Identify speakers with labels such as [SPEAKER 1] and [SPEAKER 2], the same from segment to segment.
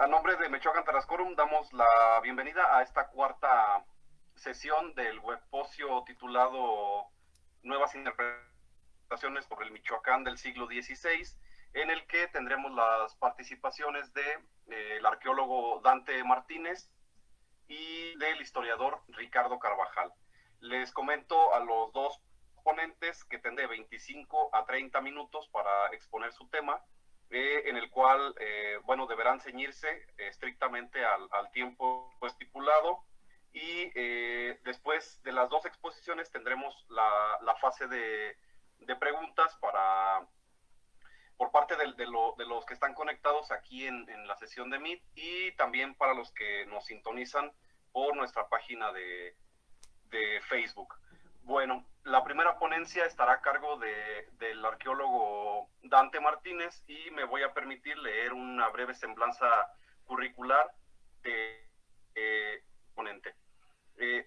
[SPEAKER 1] A nombre de Mechoacan Tarascorum damos la bienvenida a esta cuarta sesión del webposio titulado Nuevas interpretaciones sobre el Michoacán del siglo XVI, en el que tendremos las participaciones del arqueólogo Dante Martínez y del historiador Ricardo Carvajal. Les comento a los dos ponentes que tendrán de 25 a 30 minutos para exponer su tema, en el cual, bueno, deberán ceñirse estrictamente al tiempo estipulado, y después de las dos exposiciones tendremos la fase de preguntas por parte de los que están conectados aquí en la sesión de Meet, y también para los que nos sintonizan por nuestra página de Facebook. Bueno, la primera ponencia estará a cargo del arqueólogo Dante Martínez, y me voy a permitir leer una breve semblanza curricular de ponente.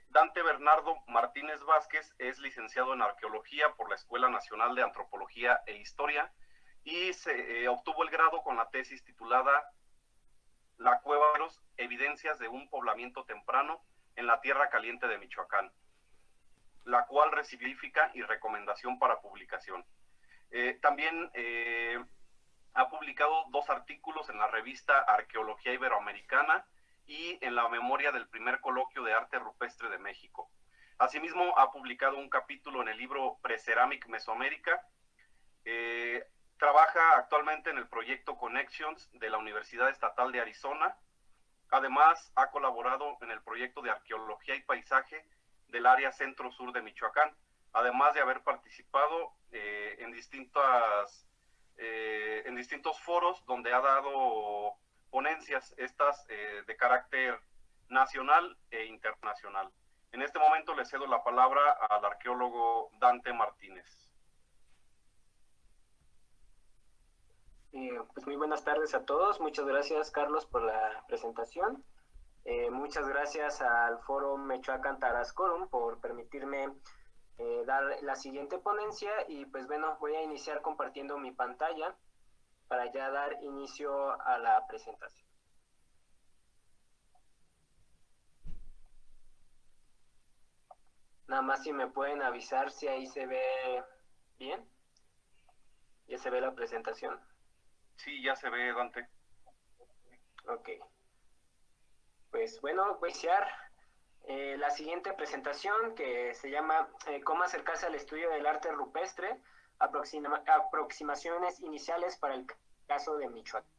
[SPEAKER 1] Dante Bernardo Martínez Vázquez es licenciado en Arqueología por la Escuela Nacional de Antropología e Historia, y obtuvo el grado con la tesis titulada La Cueva de los Evidencias de un Poblamiento Temprano en la Tierra Caliente de Michoacán, la cual recibió crítica y recomendación para publicación. También ha publicado 2 artículos en la revista Arqueología Iberoamericana y en la memoria del primer coloquio de arte rupestre de México. Asimismo, ha publicado un capítulo en el libro Preceramic Mesoamérica. Trabaja actualmente en el proyecto Connections de la Universidad Estatal de Arizona. Además, ha colaborado en el proyecto de Arqueología y Paisaje del área centro-sur de Michoacán, además de haber participado en distintos foros donde ha dado ponencias, estas de carácter nacional e internacional. En este momento le cedo la palabra al arqueólogo Dante Martínez.
[SPEAKER 2] Pues muy buenas tardes a todos. Muchas gracias, Carlos, por la presentación. Muchas gracias al foro Mechoacan Tarascorum por permitirme dar la siguiente ponencia, y pues bueno, voy a iniciar compartiendo mi pantalla para ya dar inicio a la presentación. Nada más si me pueden avisar si ahí se ve bien. ¿Ya se ve la presentación?
[SPEAKER 1] Sí, ya se ve, Dante.
[SPEAKER 2] Ok. Pues bueno, voy a iniciar la siguiente presentación, que se llama ¿Cómo acercarse al estudio del arte rupestre? Aproximaciones iniciales para el caso de Michoacán.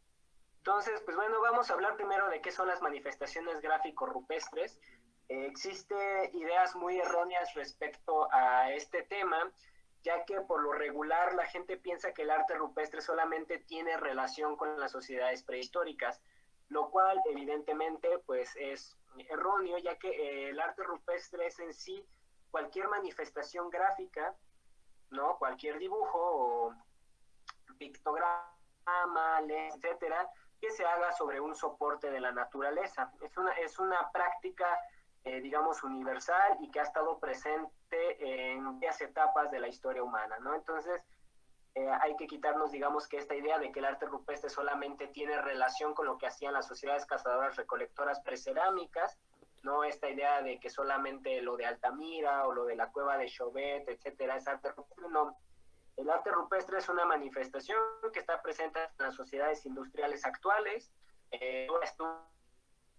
[SPEAKER 2] Entonces, pues bueno, vamos a hablar primero de qué son las manifestaciones gráfico-rupestres. Existen ideas muy erróneas respecto a este tema, ya que por lo regular la gente piensa que el arte rupestre solamente tiene relación con las sociedades prehistóricas, lo cual evidentemente pues es erróneo, ya que el arte rupestre es en sí cualquier manifestación gráfica, ¿no? Cualquier dibujo o pictograma, etcétera, que se haga sobre un soporte de la naturaleza. Es una práctica, digamos, universal, y que ha estado presente en varias etapas de la historia humana, ¿no? Entonces, hay que quitarnos, digamos, que esta idea de que el arte rupestre solamente tiene relación con lo que hacían las sociedades cazadoras recolectoras precerámicas, no esta idea de que solamente lo de Altamira o lo de la cueva de Chauvet, etcétera, es arte rupestre. No, el arte rupestre es una manifestación que está presente en las sociedades industriales actuales, estuvo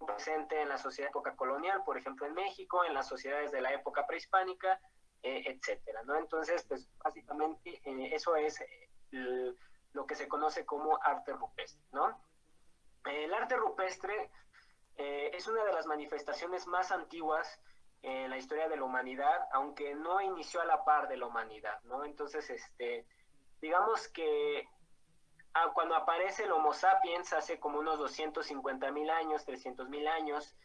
[SPEAKER 2] presente en la sociedad época colonial, por ejemplo en México, en las sociedades de la época prehispánica, etcétera, ¿no? Entonces, pues básicamente eso es lo que se conoce como arte rupestre, ¿no? El arte rupestre es una de las manifestaciones más antiguas en la historia de la humanidad, aunque no inició a la par de la humanidad, ¿no? Entonces, digamos que cuando aparece el Homo sapiens hace como unos 250,000 años, 300,000 años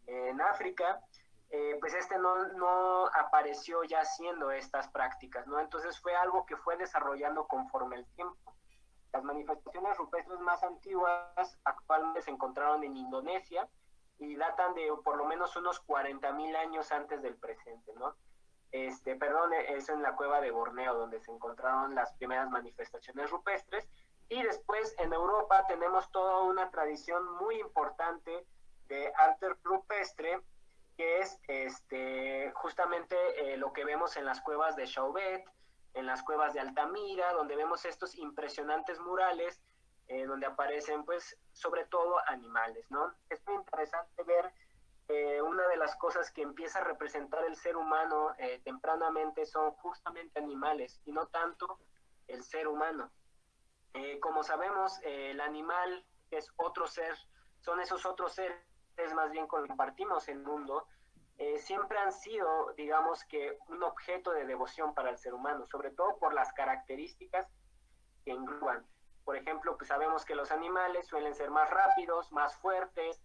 [SPEAKER 2] en África, pues no apareció ya haciendo estas prácticas, ¿no? Entonces fue algo que fue desarrollando conforme el tiempo. Las manifestaciones rupestres más antiguas actualmente se encontraron en Indonesia y datan de por lo menos unos 40,000 años antes del presente, ¿no? Perdón, es en la cueva de Borneo donde se encontraron las primeras manifestaciones rupestres, Y después en Europa tenemos toda una tradición muy importante de arte rupestre, que es justamente lo que vemos en las cuevas de Chauvet, en las cuevas de Altamira, donde vemos estos impresionantes murales, donde aparecen pues sobre todo animales, ¿no? Es muy interesante ver una de las cosas que empieza a representar el ser humano tempranamente son justamente animales y no tanto el ser humano. Como sabemos, el animal es otro ser, son esos otros seres más bien compartimos el mundo, siempre han sido, digamos que, un objeto de devoción para el ser humano, sobre todo por las características que engloban. Por ejemplo, pues sabemos que los animales suelen ser más rápidos, más fuertes,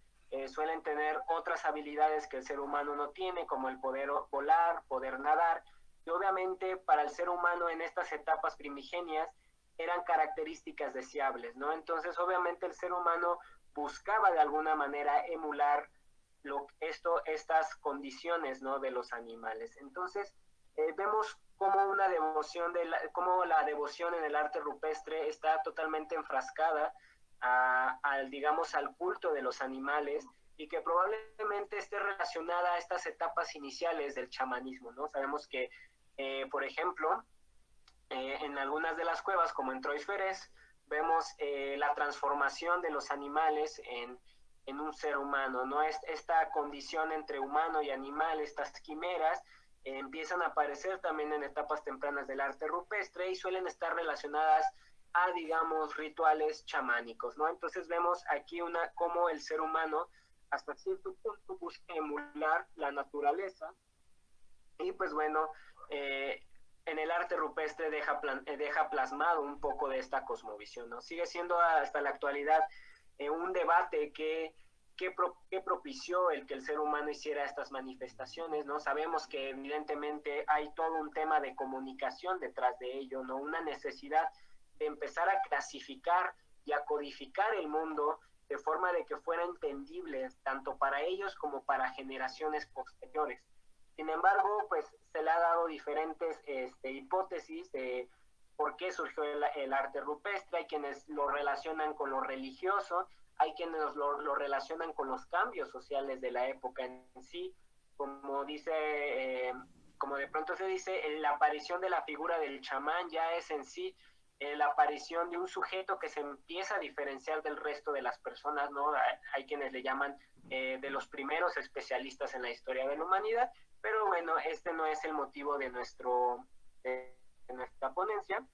[SPEAKER 2] suelen tener otras habilidades que el ser humano no tiene, como el poder volar, poder nadar, y obviamente para el ser humano en estas etapas primigenias eran características deseables, ¿no? Entonces, obviamente el ser humano buscaba de alguna manera emular estas condiciones, ¿no? De los animales. Entonces, vemos cómo una devoción cómo la devoción en el arte rupestre está totalmente enfrascada digamos, al culto de los animales y que probablemente esté relacionada a estas etapas iniciales del chamanismo, ¿no? Sabemos que, por ejemplo, en algunas de las cuevas, como en Trois Ferés, vemos la transformación de los animales en un ser humano, ¿no? Esta condición entre humano y animal, estas quimeras, empiezan a aparecer también en etapas tempranas del arte rupestre y suelen estar relacionadas a, digamos, rituales chamánicos, ¿no? Entonces vemos aquí cómo el ser humano hasta cierto punto busca emular la naturaleza y pues bueno, en el arte rupestre deja plasmado un poco de esta cosmovisión, ¿no? Sigue siendo hasta la actualidad un debate que propició el que el ser humano hiciera estas manifestaciones, ¿no? Sabemos que evidentemente hay todo un tema de comunicación detrás de ello, ¿no? Una necesidad de empezar a clasificar y a codificar el mundo de forma de que fuera entendible tanto para ellos como para generaciones posteriores. Sin embargo, pues se le ha dado diferentes hipótesis de por qué surgió el arte rupestre. Hay quienes lo relacionan con lo religioso, hay quienes lo relacionan con los cambios sociales de la época en sí, como como de pronto se dice, la aparición de la figura del chamán ya es en sí la aparición de un sujeto que se empieza a diferenciar del resto de las personas, ¿no? Hay quienes le llaman de los primeros especialistas en la historia de la humanidad, pero bueno, este no es el motivo de nuestra ponencia.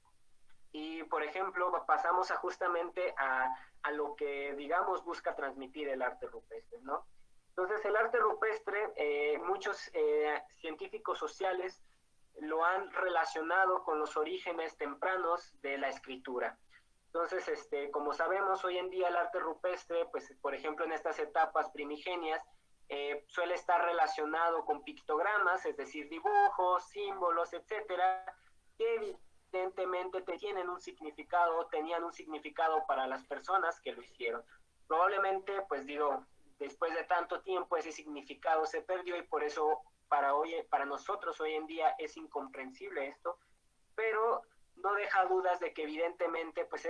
[SPEAKER 2] Y, por ejemplo, pasamos justamente a lo que, digamos, busca transmitir el arte rupestre, ¿no? Entonces, el arte rupestre, muchos científicos sociales lo han relacionado con los orígenes tempranos de la escritura. Entonces, como sabemos, hoy en día el arte rupestre, pues, por ejemplo, en estas etapas primigenias, suele estar relacionado con pictogramas, es decir, dibujos, símbolos, etcétera, que evidentemente tenían un significado para las personas que lo hicieron. Probablemente, pues digo, después de tanto tiempo ese significado se perdió y por eso para nosotros hoy en día es incomprensible esto, pero no deja dudas de que evidentemente pues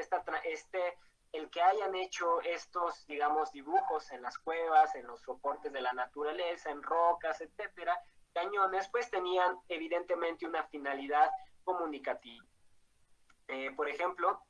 [SPEAKER 2] el que hayan hecho estos, digamos, dibujos en las cuevas, en los soportes de la naturaleza, en rocas, etcétera, cañones, pues tenían evidentemente una finalidad comunicativa. Por ejemplo,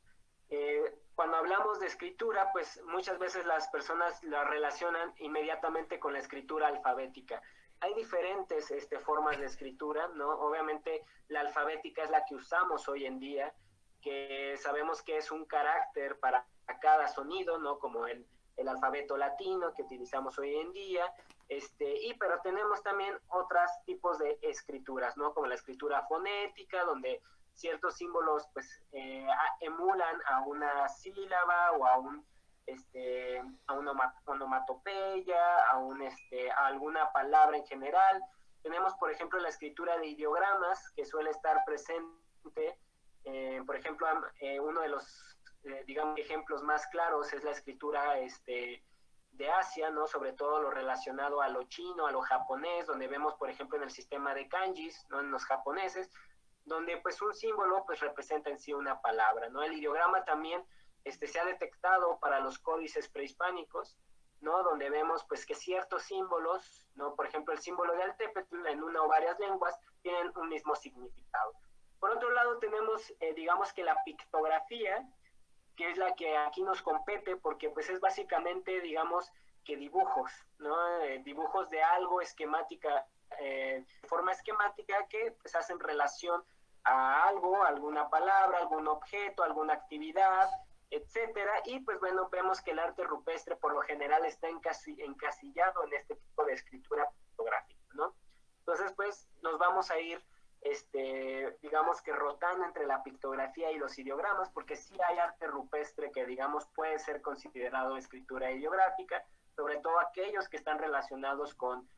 [SPEAKER 2] cuando hablamos de escritura, pues muchas veces las personas la relacionan inmediatamente con la escritura alfabética. Hay diferentes formas de escritura, ¿no? Obviamente la alfabética es la que usamos hoy en día, que sabemos que es un carácter para cada sonido, ¿no? Como el alfabeto latino que utilizamos hoy en día, pero tenemos también otros tipos de escrituras, ¿no? Como la escritura fonética, donde ciertos símbolos pues emulan a una sílaba o a una onomatopeya, a alguna palabra en general. Tenemos, por ejemplo, la escritura de ideogramas, que suele estar presente. Por ejemplo, uno de los, digamos, ejemplos más claros es la escritura de Asia, ¿no? Sobre todo lo relacionado a lo chino, a lo japonés, donde vemos, por ejemplo, en el sistema de kanjis, ¿no? En los japoneses, donde pues un símbolo pues representa en sí una palabra, ¿no? El ideograma también se ha detectado para los códices prehispánicos, ¿no? Donde vemos pues que ciertos símbolos, ¿no? Por ejemplo, el símbolo de Altépetl en una o varias lenguas tienen un mismo significado. Por otro lado tenemos, digamos que la pictografía, que es la que aquí nos compete, porque pues es básicamente, digamos, que dibujos, ¿no? Dibujos de algo esquemática, forma esquemática que pues hacen relación a algo, alguna palabra, algún objeto, alguna actividad, etcétera. Y pues bueno, vemos que el arte rupestre por lo general está encasillado en este tipo de escritura fotográfica, ¿no? Entonces pues nos vamos a ir digamos que rotando entre la pictografía y los ideogramas, porque sí hay arte rupestre que digamos puede ser considerado escritura ideográfica, sobre todo aquellos que están relacionados con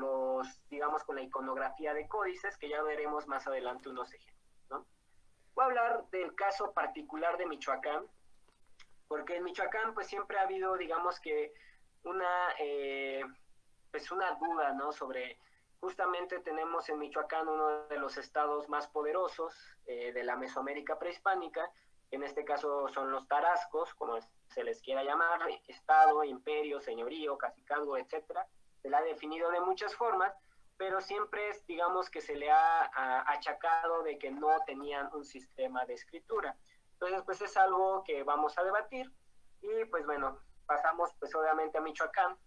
[SPEAKER 2] los, digamos, con la iconografía de códices, que ya veremos más adelante unos ejemplos, ¿no? Voy a hablar del caso particular de Michoacán, porque en Michoacán pues siempre ha habido, digamos que pues una duda, ¿no? Sobre, justamente tenemos en Michoacán uno de los estados más poderosos de la Mesoamérica prehispánica, en este caso son los tarascos, como se les quiera llamar, estado, imperio, señorío, cacicazgo, etcétera. Se la ha definido de muchas formas, pero siempre es, digamos, que se le ha achacado de que no tenían un sistema de escritura. Entonces, pues es algo que vamos a debatir y pues bueno, pasamos pues obviamente a Michoacán,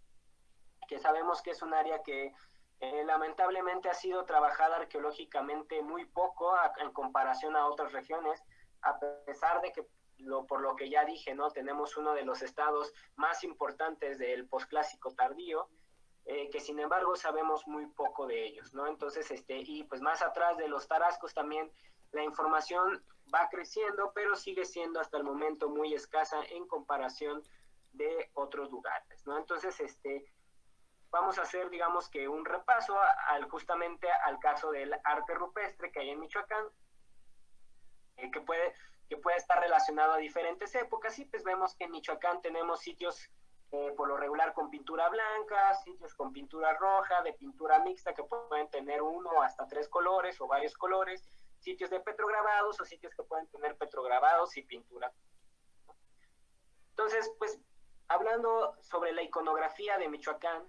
[SPEAKER 2] que sabemos que es un área que lamentablemente ha sido trabajada arqueológicamente muy poco en comparación a otras regiones, a pesar de que por lo que ya dije, ¿no? Tenemos uno de los estados más importantes del posclásico tardío, que sin embargo sabemos muy poco de ellos, ¿no? Entonces, y pues más atrás de los tarascos también la información va creciendo, pero sigue siendo hasta el momento muy escasa en comparación de otros lugares, ¿no? Entonces, vamos a hacer, digamos que un repaso justamente al caso del arte rupestre que hay en Michoacán, que puede estar relacionado a diferentes épocas, y pues vemos que en Michoacán tenemos sitios por lo regular con pintura blanca, sitios con pintura roja, de pintura mixta que pueden tener uno hasta tres colores o varios colores, sitios de petrograbados o sitios que pueden tener petrograbados y pintura. Entonces, pues hablando sobre la iconografía de Michoacán,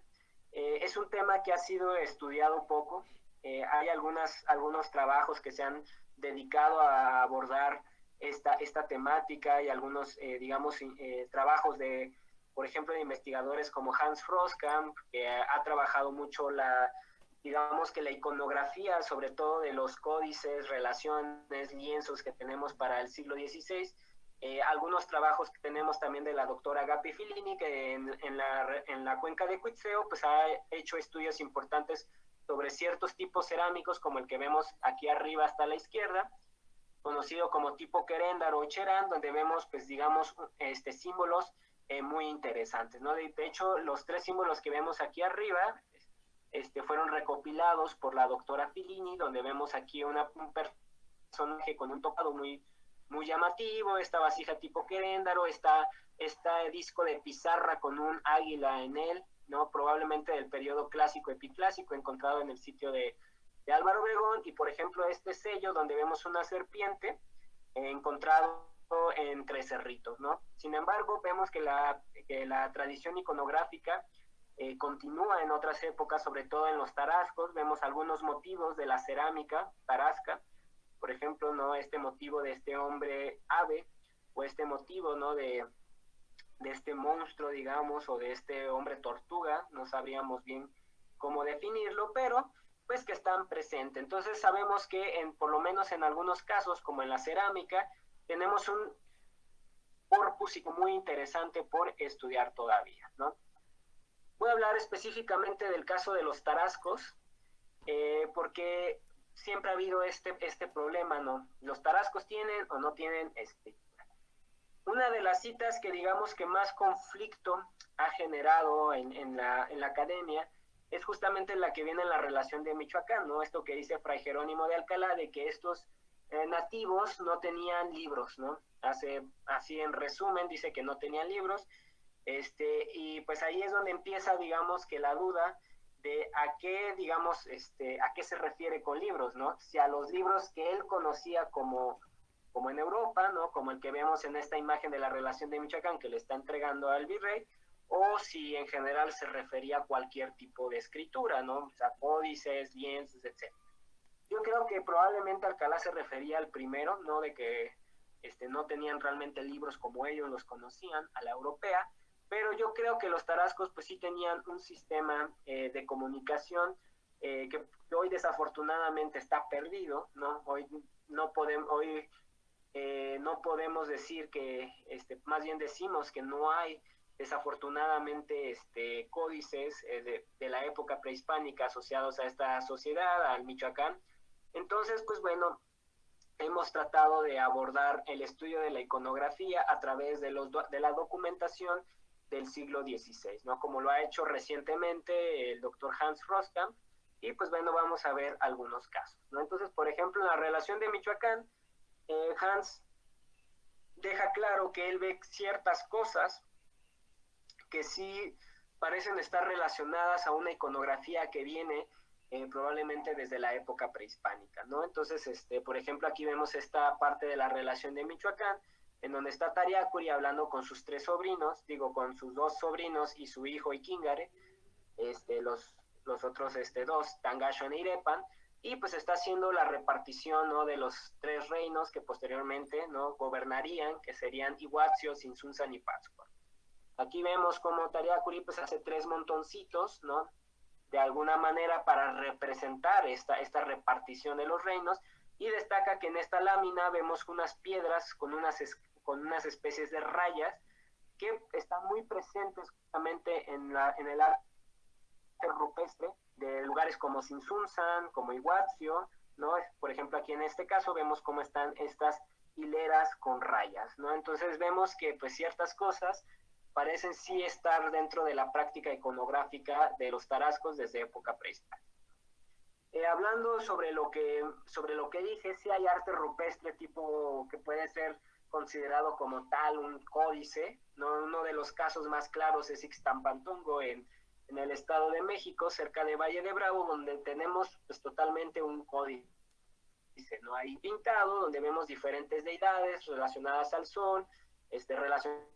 [SPEAKER 2] es un tema que ha sido estudiado poco. Hay algunos trabajos que se han dedicado a abordar esta temática y algunos, digamos, trabajos de, por ejemplo, de investigadores como Hans Frostkamp, que ha trabajado mucho digamos que la iconografía, sobre todo de los códices, relaciones, lienzos que tenemos para el siglo XVI. Algunos trabajos que tenemos también de la doctora Agapi Filini, que en la cuenca de Cuitzeo pues ha hecho estudios importantes sobre ciertos tipos cerámicos, como el que vemos aquí arriba hasta la izquierda, conocido como tipo Queréndaro o Cherán, donde vemos pues digamos símbolos muy interesantes, ¿no? De hecho, los tres símbolos que vemos aquí arriba fueron recopilados por la doctora Filini, donde vemos aquí un personaje con un tocado muy llamativo, esta vasija tipo Queréndaro, este disco de pizarra con un águila en él, ¿no? Probablemente del periodo clásico epiclásico, encontrado en el sitio de Álvaro Obregón, y por ejemplo este sello donde vemos una serpiente encontrado entre cerritos, ¿no? Sin embargo, vemos que la tradición iconográfica continúa en otras épocas, sobre todo en los tarascos. Vemos algunos motivos de la cerámica tarasca, por ejemplo, ¿no? Este motivo de este hombre ave, o este motivo, ¿no? de este monstruo, digamos, o de este hombre tortuga, no sabríamos bien cómo definirlo, pero pues que están presentes. Entonces sabemos que por lo menos en algunos casos, como en la cerámica, tenemos un corpus muy interesante por estudiar todavía, ¿no? Voy a hablar específicamente del caso de los tarascos, porque siempre ha habido este problema, ¿no? ¿Los tarascos tienen o no tienen Una de las citas que digamos que más conflicto ha generado en la academia es justamente la que viene en la relación de Michoacán, ¿no? Esto que dice Fray Jerónimo de Alcalá, de que estos nativos no tenían libros, ¿no? Así en resumen, dice que no tenían libros, y pues ahí es donde empieza, digamos, que la duda de a qué, digamos, a qué se refiere con libros, ¿no? Si a los libros que él conocía como como en Europa, ¿no? Como el que vemos en esta imagen de la relación de Michoacán que le está entregando al virrey, o si en general se refería a cualquier tipo de escritura, ¿no? O sea, códices, lienzos, etc. Yo creo que probablemente Alcalá se refería al primero, ¿no? De que no tenían realmente libros como ellos los conocían, a la europea, pero yo creo que los tarascos pues sí tenían un sistema de comunicación que hoy desafortunadamente está perdido, ¿no? No podemos decir que, más bien decimos que no hay desafortunadamente códices de la época prehispánica asociados a esta sociedad, al Michoacán. Entonces, pues bueno, hemos tratado de abordar el estudio de la iconografía a través de la documentación del siglo XVI, ¿no? Como lo ha hecho recientemente el doctor Hans Roskamp, y pues bueno, vamos a ver algunos casos, ¿no? Entonces, por ejemplo, en la relación de Michoacán, Hans deja claro que él ve ciertas cosas que sí parecen estar relacionadas a una iconografía que viene probablemente desde la época prehispánica, ¿no? Entonces, por ejemplo, aquí vemos esta parte de la relación de Michoacán, en donde está Tariacuri hablando con sus tres sobrinos, con sus dos sobrinos y su hijo Ikingare, los otros dos, Tangashon e Irepan, y pues está haciendo la repartición, ¿no? De los tres reinos que posteriormente, ¿no? Gobernarían, que serían Iguazio, Sinsunzan y Pátzcuaro. Aquí vemos cómo Tariacuri pues hace tres montoncitos, ¿no? De alguna manera para representar esta repartición de los reinos, y destaca que en esta lámina vemos unas piedras con unas especies de rayas que están muy presentes justamente en el arte rupestre de lugares como Sinsunzan, como Iguazio, ¿no? Por ejemplo, aquí en este caso vemos cómo están estas hileras con rayas, ¿no? Entonces vemos que pues ciertas cosas parecen sí estar dentro de la práctica iconográfica de los tarascos desde época prehispánica. Hablando sobre lo que dije, sí hay arte rupestre tipo que puede ser considerado como tal un códice, ¿no? Uno de los casos más claros es Ixtampantongo en el Estado de México, cerca de Valle de Bravo, donde tenemos pues totalmente un códice, ¿no? Ahí pintado, donde vemos diferentes deidades relacionadas al sol, relacionadas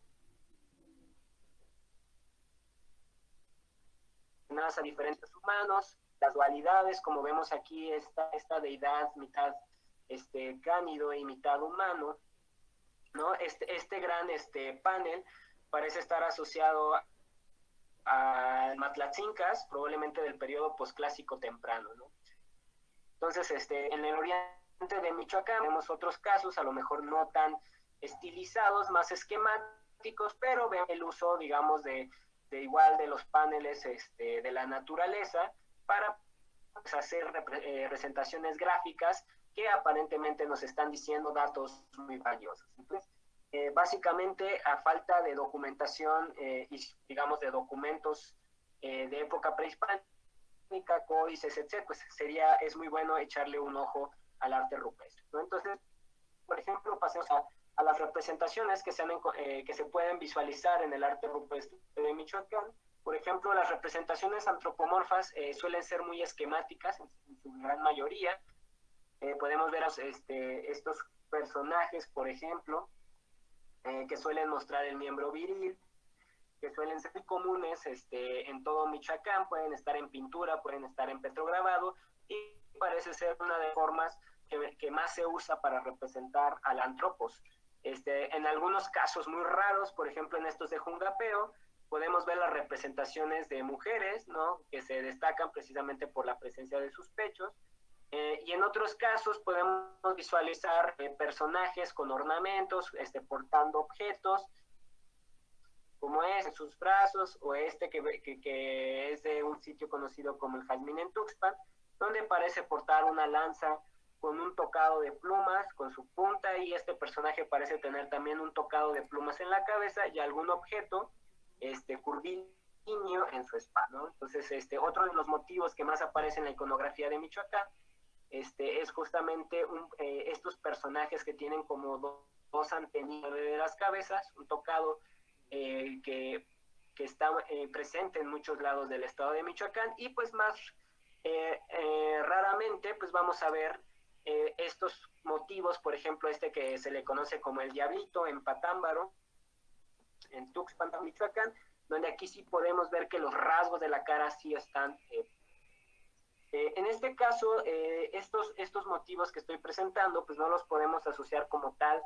[SPEAKER 2] a diferentes humanos, las dualidades, como vemos aquí, esta deidad mitad cánido y mitad humano, ¿no? Este gran panel parece estar asociado a Matlatzincas, probablemente del periodo posclásico temprano, ¿no? Entonces, en el oriente de Michoacán vemos otros casos, a lo mejor no tan estilizados, más esquemáticos, pero ven el uso, digamos, de igual de los paneles de la naturaleza para pues, hacer representaciones gráficas que aparentemente nos están diciendo datos muy valiosos. Entonces, básicamente, a falta de documentación y, digamos, de documentos de época prehispánica, códices, etc., pues es muy bueno echarle un ojo al arte rupestre, ¿no? Entonces, por ejemplo, pasemos a las representaciones que se pueden visualizar en el arte rupestre de Michoacán. Por ejemplo, las representaciones antropomorfas suelen ser muy esquemáticas en su gran mayoría. Podemos ver estos personajes, por ejemplo, que suelen mostrar el miembro viril, que suelen ser comunes en todo Michoacán, pueden estar en pintura, pueden estar en petrograbado, y parece ser una de las formas que más se usa para representar al antropos. En algunos casos muy raros, por ejemplo en estos de Jungapeo, podemos ver las representaciones de mujeres, ¿no? Que se destacan precisamente por la presencia de sus pechos, y en otros casos podemos visualizar personajes con ornamentos, portando objetos, como es en sus brazos, o que es de un sitio conocido como el Jazmín en Tuxpan, donde parece portar una lanza con un tocado de plumas, con su punta, y este personaje parece tener también un tocado de plumas en la cabeza y algún objeto curvilíneo en su espalda, ¿no? Entonces, otro de los motivos que más aparece en la iconografía de Michoacán es justamente estos personajes que tienen como dos antenitas de las cabezas, un tocado que está presente en muchos lados del estado de Michoacán, y pues más raramente pues vamos a ver estos motivos, por ejemplo, este que se le conoce como el diablito en Patámbaro, en Tuxpan, Michoacán, donde aquí sí podemos ver que los rasgos de la cara sí están. En este caso, estos motivos que estoy presentando, pues no los podemos asociar como tal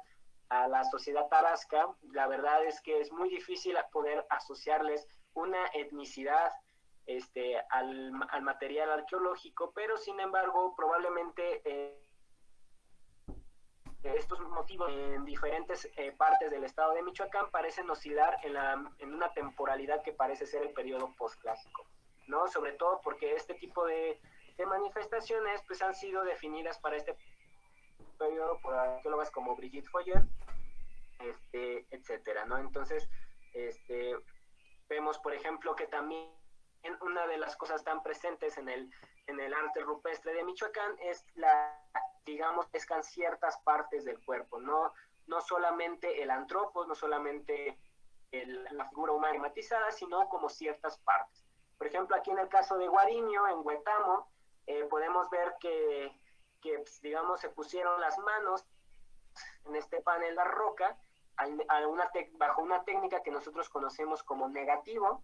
[SPEAKER 2] a la sociedad tarasca. La verdad es que es muy difícil poder asociarles una etnicidad al material arqueológico, pero sin embargo, probablemente estos motivos en diferentes partes del estado de Michoacán parecen oscilar en una temporalidad que parece ser el periodo postclásico, ¿no? Sobre todo porque este tipo de manifestaciones pues han sido definidas para este periodo por arqueólogas como Brigitte Foyer, etcétera, ¿no? Entonces, vemos, por ejemplo, que también una de las cosas tan presentes en el arte rupestre de Michoacán es digamos, pescan ciertas partes del cuerpo, no solamente el antropos, no solamente la figura humana matizada, sino como ciertas partes. Por ejemplo, aquí en el caso de Guariño, en Huetamo, podemos ver que pues, digamos, se pusieron las manos en este panel la roca bajo una técnica que nosotros conocemos como negativo,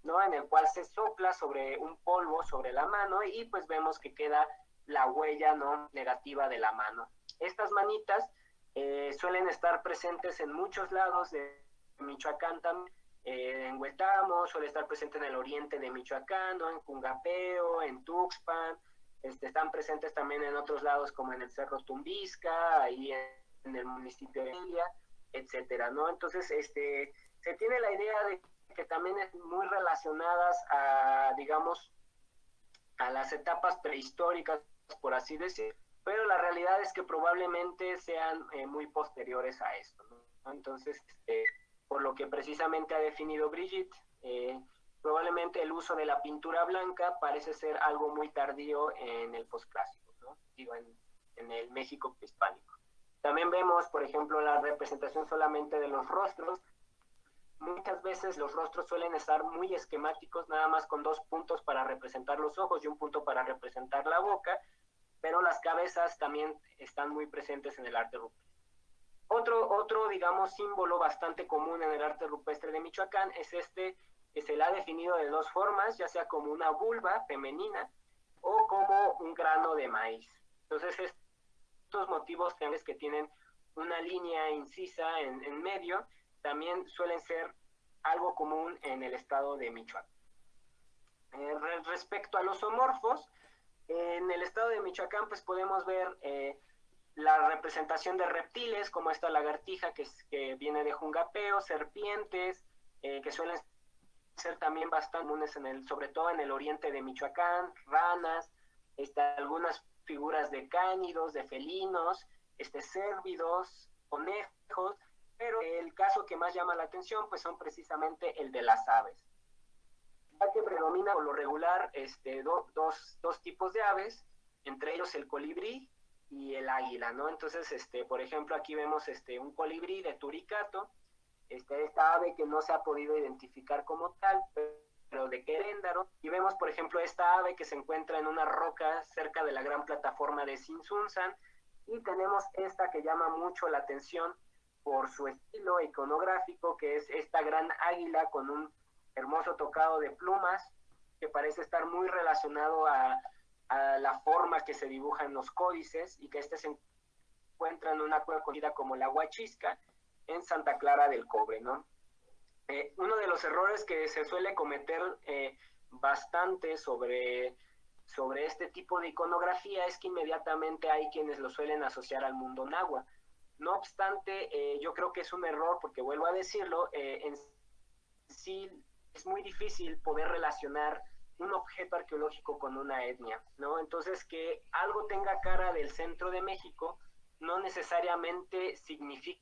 [SPEAKER 2] ¿no? En el cual se sopla sobre un polvo sobre la mano y pues vemos que queda la huella, ¿no?, negativa de la mano. Estas manitas suelen estar presentes en muchos lados de Michoacán también. En Huetamo, suele estar presente en el oriente de Michoacán, ¿no?, en Cungapeo, en Tuxpan, están presentes también en otros lados como en el Cerro Tumbisca, ahí en el municipio de Elia, etcétera, ¿no? Entonces, se tiene la idea de que también es muy relacionadas a, digamos, a las etapas prehistóricas, por así decir, pero la realidad es que probablemente sean muy posteriores a esto, ¿no? Entonces, por lo que precisamente ha definido Brigitte, probablemente el uso de la pintura blanca parece ser algo muy tardío en el posclásico, ¿no? Digo, en el México prehispánico. También vemos, por ejemplo, la representación solamente de los rostros. Muchas veces los rostros suelen estar muy esquemáticos, nada más con 2 puntos para representar los ojos y 1 punto para representar la boca, pero las cabezas también están muy presentes en el arte rupestre. Otro, digamos, símbolo bastante común en el arte rupestre de Michoacán es que se le ha definido de 2 formas, ya sea como una vulva femenina o como un grano de maíz. Entonces, estos motivos que tienen una línea incisa en medio también suelen ser algo común en el estado de Michoacán. Respecto a los zoomorfos, en el estado de Michoacán pues podemos ver la representación de reptiles como esta lagartija que viene de Jungapeo, serpientes que suelen ser también bastante comunes sobre todo en el oriente de Michoacán, ranas, algunas figuras de cánidos, de felinos, cérvidos, conejos, pero el caso que más llama la atención pues son precisamente el de las aves, ya que predomina por lo regular dos tipos de aves, entre ellos el colibrí y el águila, ¿no? Entonces, por ejemplo, aquí vemos un colibrí de Turicato, esta ave que no se ha podido identificar como tal, pero de Queréndaro, y vemos, por ejemplo, esta ave que se encuentra en una roca cerca de la gran plataforma de Sinsunzan, y tenemos esta que llama mucho la atención por su estilo iconográfico, que es esta gran águila con un hermoso tocado de plumas, que parece estar muy relacionado a la forma que se dibuja en los códices, y que se encuentra en una cueva conocida como la Huachisca, en Santa Clara del Cobre, ¿no? Uno de los errores que se suele cometer bastante sobre este tipo de iconografía es que inmediatamente hay quienes lo suelen asociar al mundo náhuatl. No obstante, yo creo que es un error, porque vuelvo a decirlo, en sí es muy difícil poder relacionar un objeto arqueológico con una etnia, ¿no? Entonces, que algo tenga cara del centro de México no necesariamente significa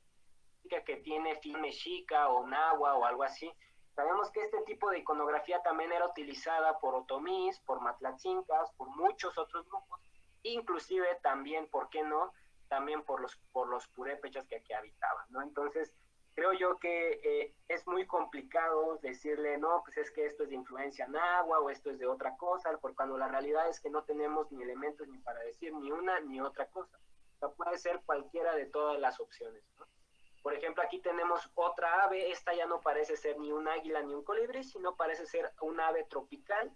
[SPEAKER 2] que tiene fin mexica o nahua o algo así. Sabemos que este tipo de iconografía también era utilizada por otomís, por matlatzincas, por muchos otros grupos, inclusive también, ¿por qué no?, también por los purépechas que aquí habitaban, ¿no? Entonces, creo yo que es muy complicado decirle, no, pues es que esto es de influencia náhuatl o esto es de otra cosa, porque cuando la realidad es que no tenemos ni elementos ni para decir ni una ni otra cosa. O sea, puede ser cualquiera de todas las opciones, ¿no? Por ejemplo, aquí tenemos otra ave, esta ya no parece ser ni un águila ni un colibrí, sino parece ser un ave tropical,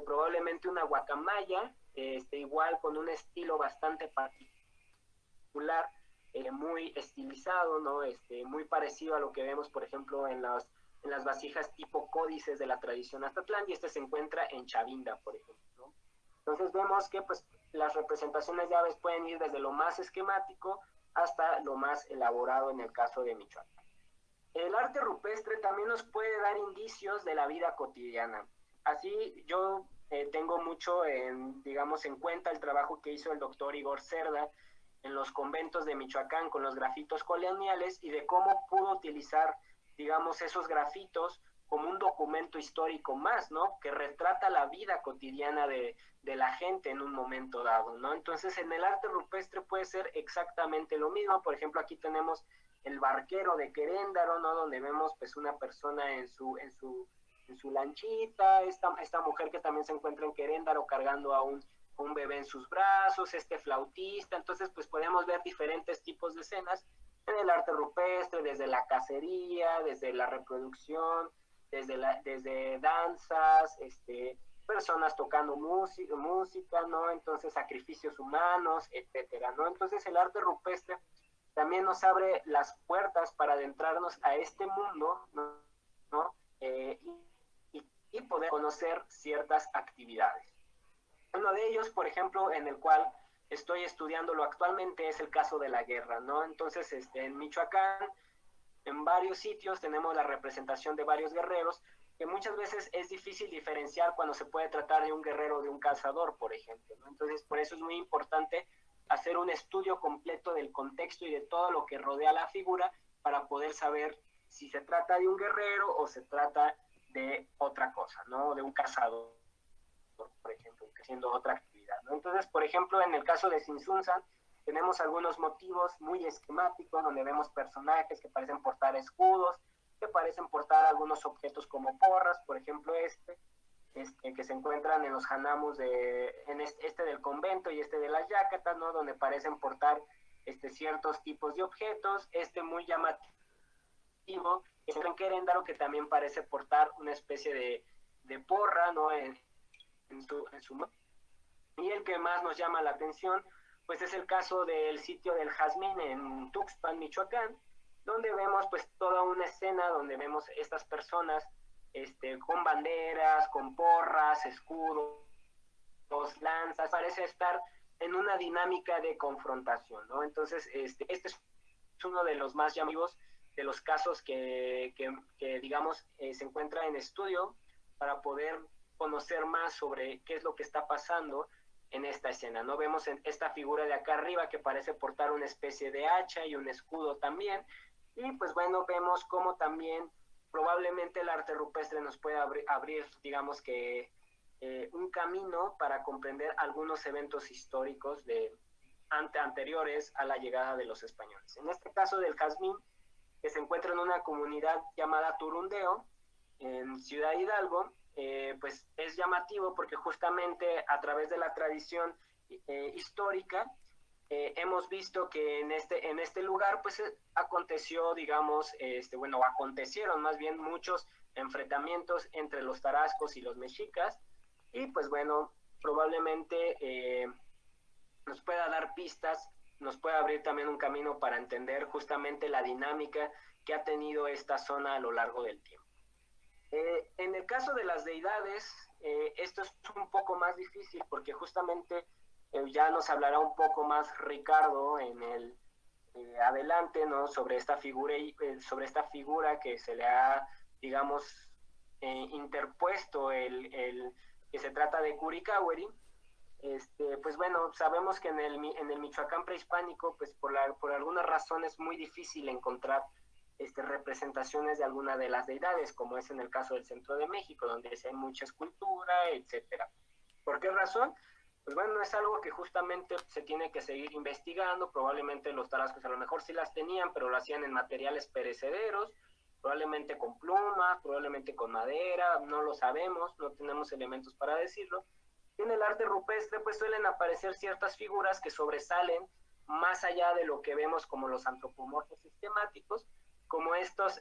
[SPEAKER 2] probablemente una guacamaya, igual con un estilo bastante particular, muy estilizado, ¿no? Muy parecido a lo que vemos, por ejemplo, en las vasijas tipo códices de la tradición Aztatlán, y se encuentra en Chavinda, por ejemplo, ¿no? Entonces vemos que pues, las representaciones de aves pueden ir desde lo más esquemático hasta lo más elaborado en el caso de Michoacán. El arte rupestre también nos puede dar indicios de la vida cotidiana. Así yo tengo mucho, digamos, en cuenta el trabajo que hizo el doctor Igor Cerda en los conventos de Michoacán con los grafitos coloniales y de cómo pudo utilizar, digamos, esos grafitos como un documento histórico más, ¿no? Que retrata la vida cotidiana de la gente en un momento dado, ¿no? Entonces, en el arte rupestre puede ser exactamente lo mismo. Por ejemplo, aquí tenemos el barquero de Queréndaro, ¿no? Donde vemos, pues, una persona en su lanchita, esta mujer que también se encuentra en Queréndaro cargando a un bebé en sus brazos, flautista. Entonces pues podemos ver diferentes tipos de escenas en el arte rupestre, desde la cacería, desde la reproducción, desde danzas, personas tocando música, ¿no? Entonces sacrificios humanos, etcétera, ¿no? Entonces el arte rupestre también nos abre las puertas para adentrarnos a este mundo, ¿no? Y poder conocer ciertas actividades. Uno de ellos, por ejemplo, en el cual estoy estudiándolo actualmente, es el caso de la guerra, ¿no? Entonces, en Michoacán, en varios sitios tenemos la representación de varios guerreros, que muchas veces es difícil diferenciar cuando se puede tratar de un guerrero o de un cazador, por ejemplo, ¿no? Entonces, por eso es muy importante hacer un estudio completo del contexto y de todo lo que rodea la figura para poder saber si se trata de un guerrero o se trata de otra cosa, ¿no? De un cazador, por ejemplo, haciendo otra actividad, ¿no? Entonces, por ejemplo, en el caso de Sinsunzan, tenemos algunos motivos muy esquemáticos donde vemos personajes que parecen portar escudos, que parecen portar algunos objetos como porras, por ejemplo que se encuentran en los hanamus del convento y de las yacatas, ¿no? Donde parecen portar ciertos tipos de objetos, muy llamativo, es en Queréndaro, que también parece portar una especie de porra, ¿no? En su y el que más nos llama la atención pues es el caso del sitio del Jazmín en Tuxpan, Michoacán, donde vemos pues toda una escena donde vemos estas personas con banderas, con porras, escudos, lanzas, parece estar en una dinámica de confrontación, ¿no? Entonces, este es uno de los más llamativos de los casos que digamos, se encuentra en estudio para poder conocer más sobre qué es lo que está pasando en esta escena, ¿no? Vemos en esta figura de acá arriba que parece portar una especie de hacha y un escudo también, y pues bueno, vemos cómo también probablemente el arte rupestre nos puede abrir digamos que un camino para comprender algunos eventos históricos anteriores a la llegada de los españoles. En este caso del Jazmín, que se encuentra en una comunidad llamada Turundeo, en Ciudad Hidalgo, pues es llamativo porque justamente a través de la tradición histórica hemos visto que en este lugar pues aconteció, digamos, acontecieron más bien muchos enfrentamientos entre los tarascos y los mexicas, y pues bueno, probablemente nos pueda dar pistas, nos puede abrir también un camino para entender justamente la dinámica que ha tenido esta zona a lo largo del tiempo. En el caso de las deidades, esto es un poco más difícil porque justamente ya nos hablará un poco más Ricardo en el adelante, ¿no? Sobre esta figura que se le ha, digamos, interpuesto el que se trata de Curicahueri. Pues bueno, sabemos que en el Michoacán prehispánico, pues por alguna razón es muy difícil encontrar representaciones de alguna de las deidades, como es en el caso del centro de México, donde hay mucha escultura, etcétera. ¿Por qué razón? Pues bueno, es algo que justamente se tiene que seguir investigando. Probablemente los tarascos a lo mejor sí las tenían, pero lo hacían en materiales perecederos, probablemente con plumas, probablemente con madera, no lo sabemos, no tenemos elementos para decirlo. En el arte rupestre pues suelen aparecer ciertas figuras que sobresalen más allá de lo que vemos como los antropomorfos sistemáticos, como estas,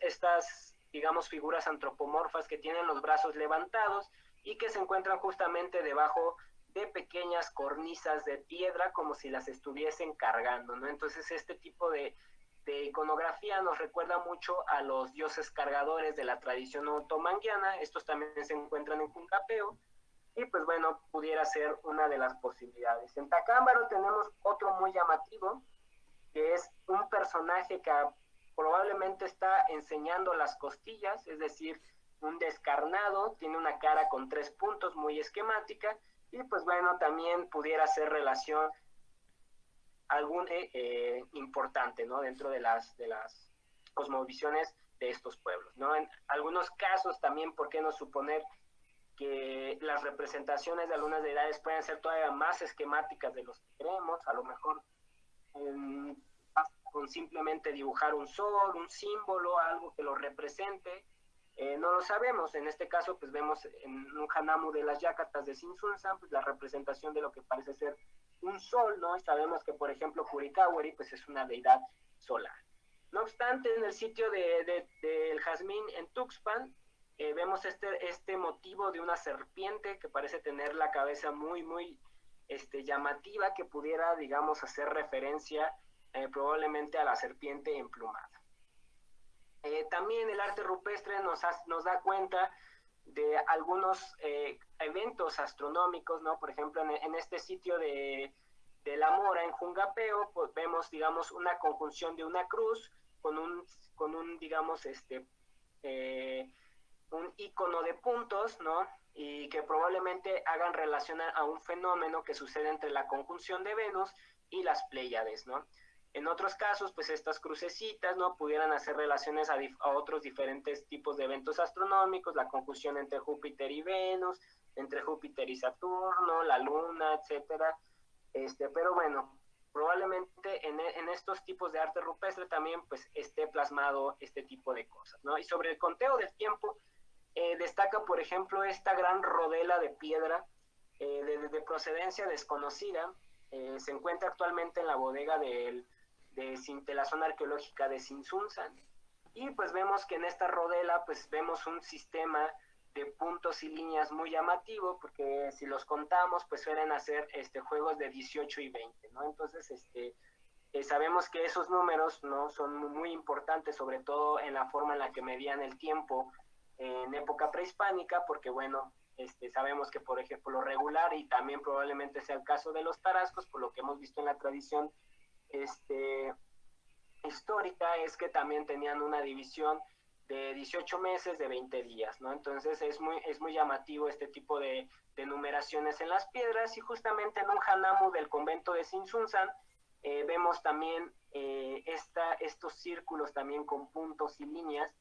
[SPEAKER 2] digamos, figuras antropomorfas que tienen los brazos levantados y que se encuentran justamente debajo de pequeñas cornisas de piedra como si las estuviesen cargando, ¿no? Entonces este tipo de iconografía nos recuerda mucho a los dioses cargadores de la tradición otomanguiana. Estos también se encuentran en Juncapeo y pues bueno, pudiera ser una de las posibilidades. En Tacámbaro tenemos otro muy llamativo, que es un personaje que probablemente está enseñando las costillas, es decir, un descarnado, tiene una cara con 3 puntos, muy esquemática, y pues bueno, también pudiera ser relación algún importante, ¿no? Dentro de las cosmovisiones de estos pueblos, ¿no? En algunos casos también, ¿por qué no suponer que las representaciones de algunas deidades pueden ser todavía más esquemáticas de los que creemos? A lo mejor con simplemente dibujar un sol, un símbolo, algo que lo represente, no lo sabemos. En este caso, pues vemos en un Hanamu de las Yacatas de Sinsunzan, pues la representación de lo que parece ser un sol, ¿no? Y sabemos que, por ejemplo, Kurikaweri, pues es una deidad solar. No obstante, en el sitio del Jazmín en Tuxpan, vemos este motivo de una serpiente que parece tener la cabeza muy llamativa, que pudiera, digamos, hacer referencia probablemente a la serpiente emplumada. También el arte rupestre nos da cuenta de algunos eventos astronómicos, ¿no? Por ejemplo, en este sitio de la Mora, en Jungapeo, pues vemos, digamos, una conjunción de una cruz con un digamos, un icono de puntos, ¿no? Y que probablemente hagan relación a un fenómeno que sucede entre la conjunción de Venus y las Pléyades, ¿no? En otros casos, pues estas crucecitas, ¿no? Pudieran hacer relaciones a otros diferentes tipos de eventos astronómicos, la conjunción entre Júpiter y Venus, entre Júpiter y Saturno, la Luna, etcétera. Pero bueno, probablemente en estos tipos de arte rupestre también pues esté plasmado este tipo de cosas, ¿no? Y sobre el conteo del tiempo, destaca, por ejemplo, esta gran rodela de piedra de procedencia desconocida. Se encuentra actualmente en la bodega de la zona arqueológica de Sinsunzan. Y pues vemos que en esta rodela pues vemos un sistema de puntos y líneas muy llamativo, porque si los contamos pues suelen hacer juegos de 18 y 20, ¿no? Entonces sabemos que esos números, ¿no? Son muy importantes, sobre todo en la forma en la que medían el tiempo en época prehispánica, porque bueno, sabemos que por ejemplo lo regular, y también probablemente sea el caso de los tarascos, por lo que hemos visto en la tradición histórica, es que también tenían una división de 18 meses de 20 días, ¿no? Entonces es muy llamativo este tipo de numeraciones en las piedras, y justamente en un Hanamu del convento de Sinsunzan vemos también estos círculos también con puntos y líneas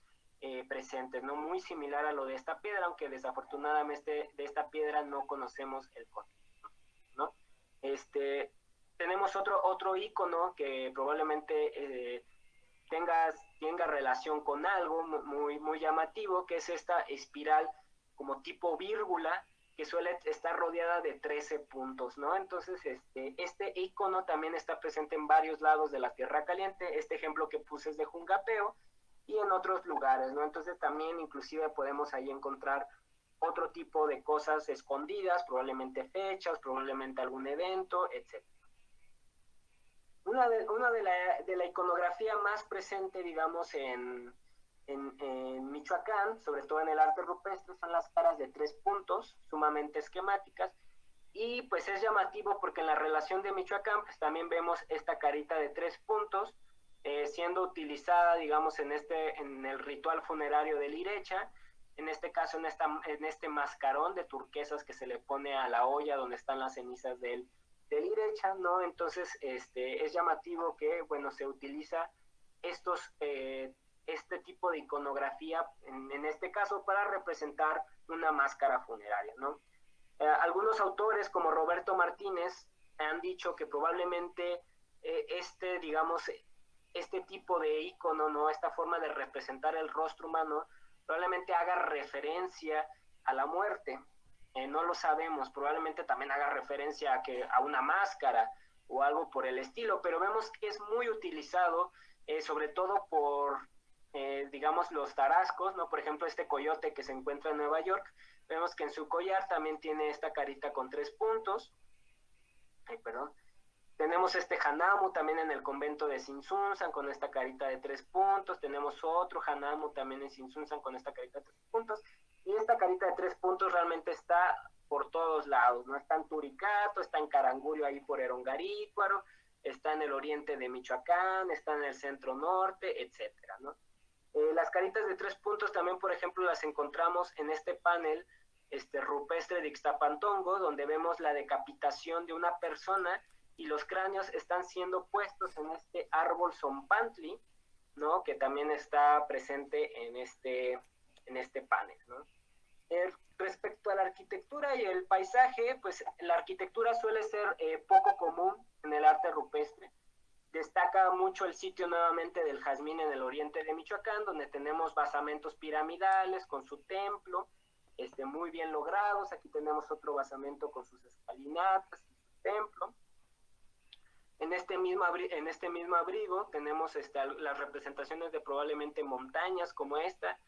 [SPEAKER 2] presentes, ¿no? Muy similar a lo de esta piedra, aunque desafortunadamente de esta piedra no conocemos el contexto, ¿no? Tenemos otro icono que probablemente tenga relación con algo muy llamativo, que es esta espiral como tipo vírgula, que suele estar rodeada de 13 puntos, ¿no? Entonces, este icono también está presente en varios lados de la Tierra Caliente. Este ejemplo que puse es de Jungapeo, y en otros lugares, ¿no? Entonces también inclusive podemos ahí encontrar otro tipo de cosas escondidas, probablemente fechas, probablemente algún evento, etc. Una de la iconografía más presente, digamos, en Michoacán, sobre todo en el arte rupestre, son las caras de 3 puntos, sumamente esquemáticas, y pues es llamativo porque en la relación de Michoacán, pues también vemos esta carita de 3 puntos, siendo utilizada, digamos, en el ritual funerario del Irecha, en este caso en este mascarón de turquesas que se le pone a la olla donde están las cenizas del Irecha, ¿no? Entonces, es llamativo que, bueno, se utiliza este tipo de iconografía, en este caso, para representar una máscara funeraria, ¿no? Algunos autores como Roberto Martínez han dicho que probablemente digamos, este tipo de icono, ¿no? Esta forma de representar el rostro humano, probablemente haga referencia a la muerte. No lo sabemos, probablemente también haga referencia a una máscara o algo por el estilo, pero vemos que es muy utilizado, sobre todo por, digamos, los tarascos, ¿no? Por ejemplo, este coyote que se encuentra en Nueva York, vemos que en su collar también tiene esta carita con 3 puntos. Ay, perdón. Tenemos este Hanamu también en el convento de Sinsunzan con esta carita de 3 puntos. Tenemos otro Hanamu también en Sinsunzan con esta carita de 3 puntos. Y esta carita de 3 puntos realmente está por todos lados, ¿no? Está en Turicato, está en Carangurio ahí por Erongarícuaro, está en el oriente de Michoacán, está en el centro norte, etcétera, ¿no? Las caritas de 3 puntos también, por ejemplo, las encontramos en este panel rupestre de Ixtapantongo, donde vemos la decapitación de una persona y los cráneos están siendo puestos en este árbol zompantli, ¿no? Que también está presente en este panel, ¿no? Respecto a la arquitectura y el paisaje, pues la arquitectura suele ser poco común en el arte rupestre. Destaca mucho el sitio nuevamente del Jazmín en el oriente de Michoacán, donde tenemos basamentos piramidales con su templo, muy bien logrados. Aquí tenemos otro basamento con sus escalinatas y su templo. En este mismo abrigo tenemos las representaciones de probablemente montañas como esta,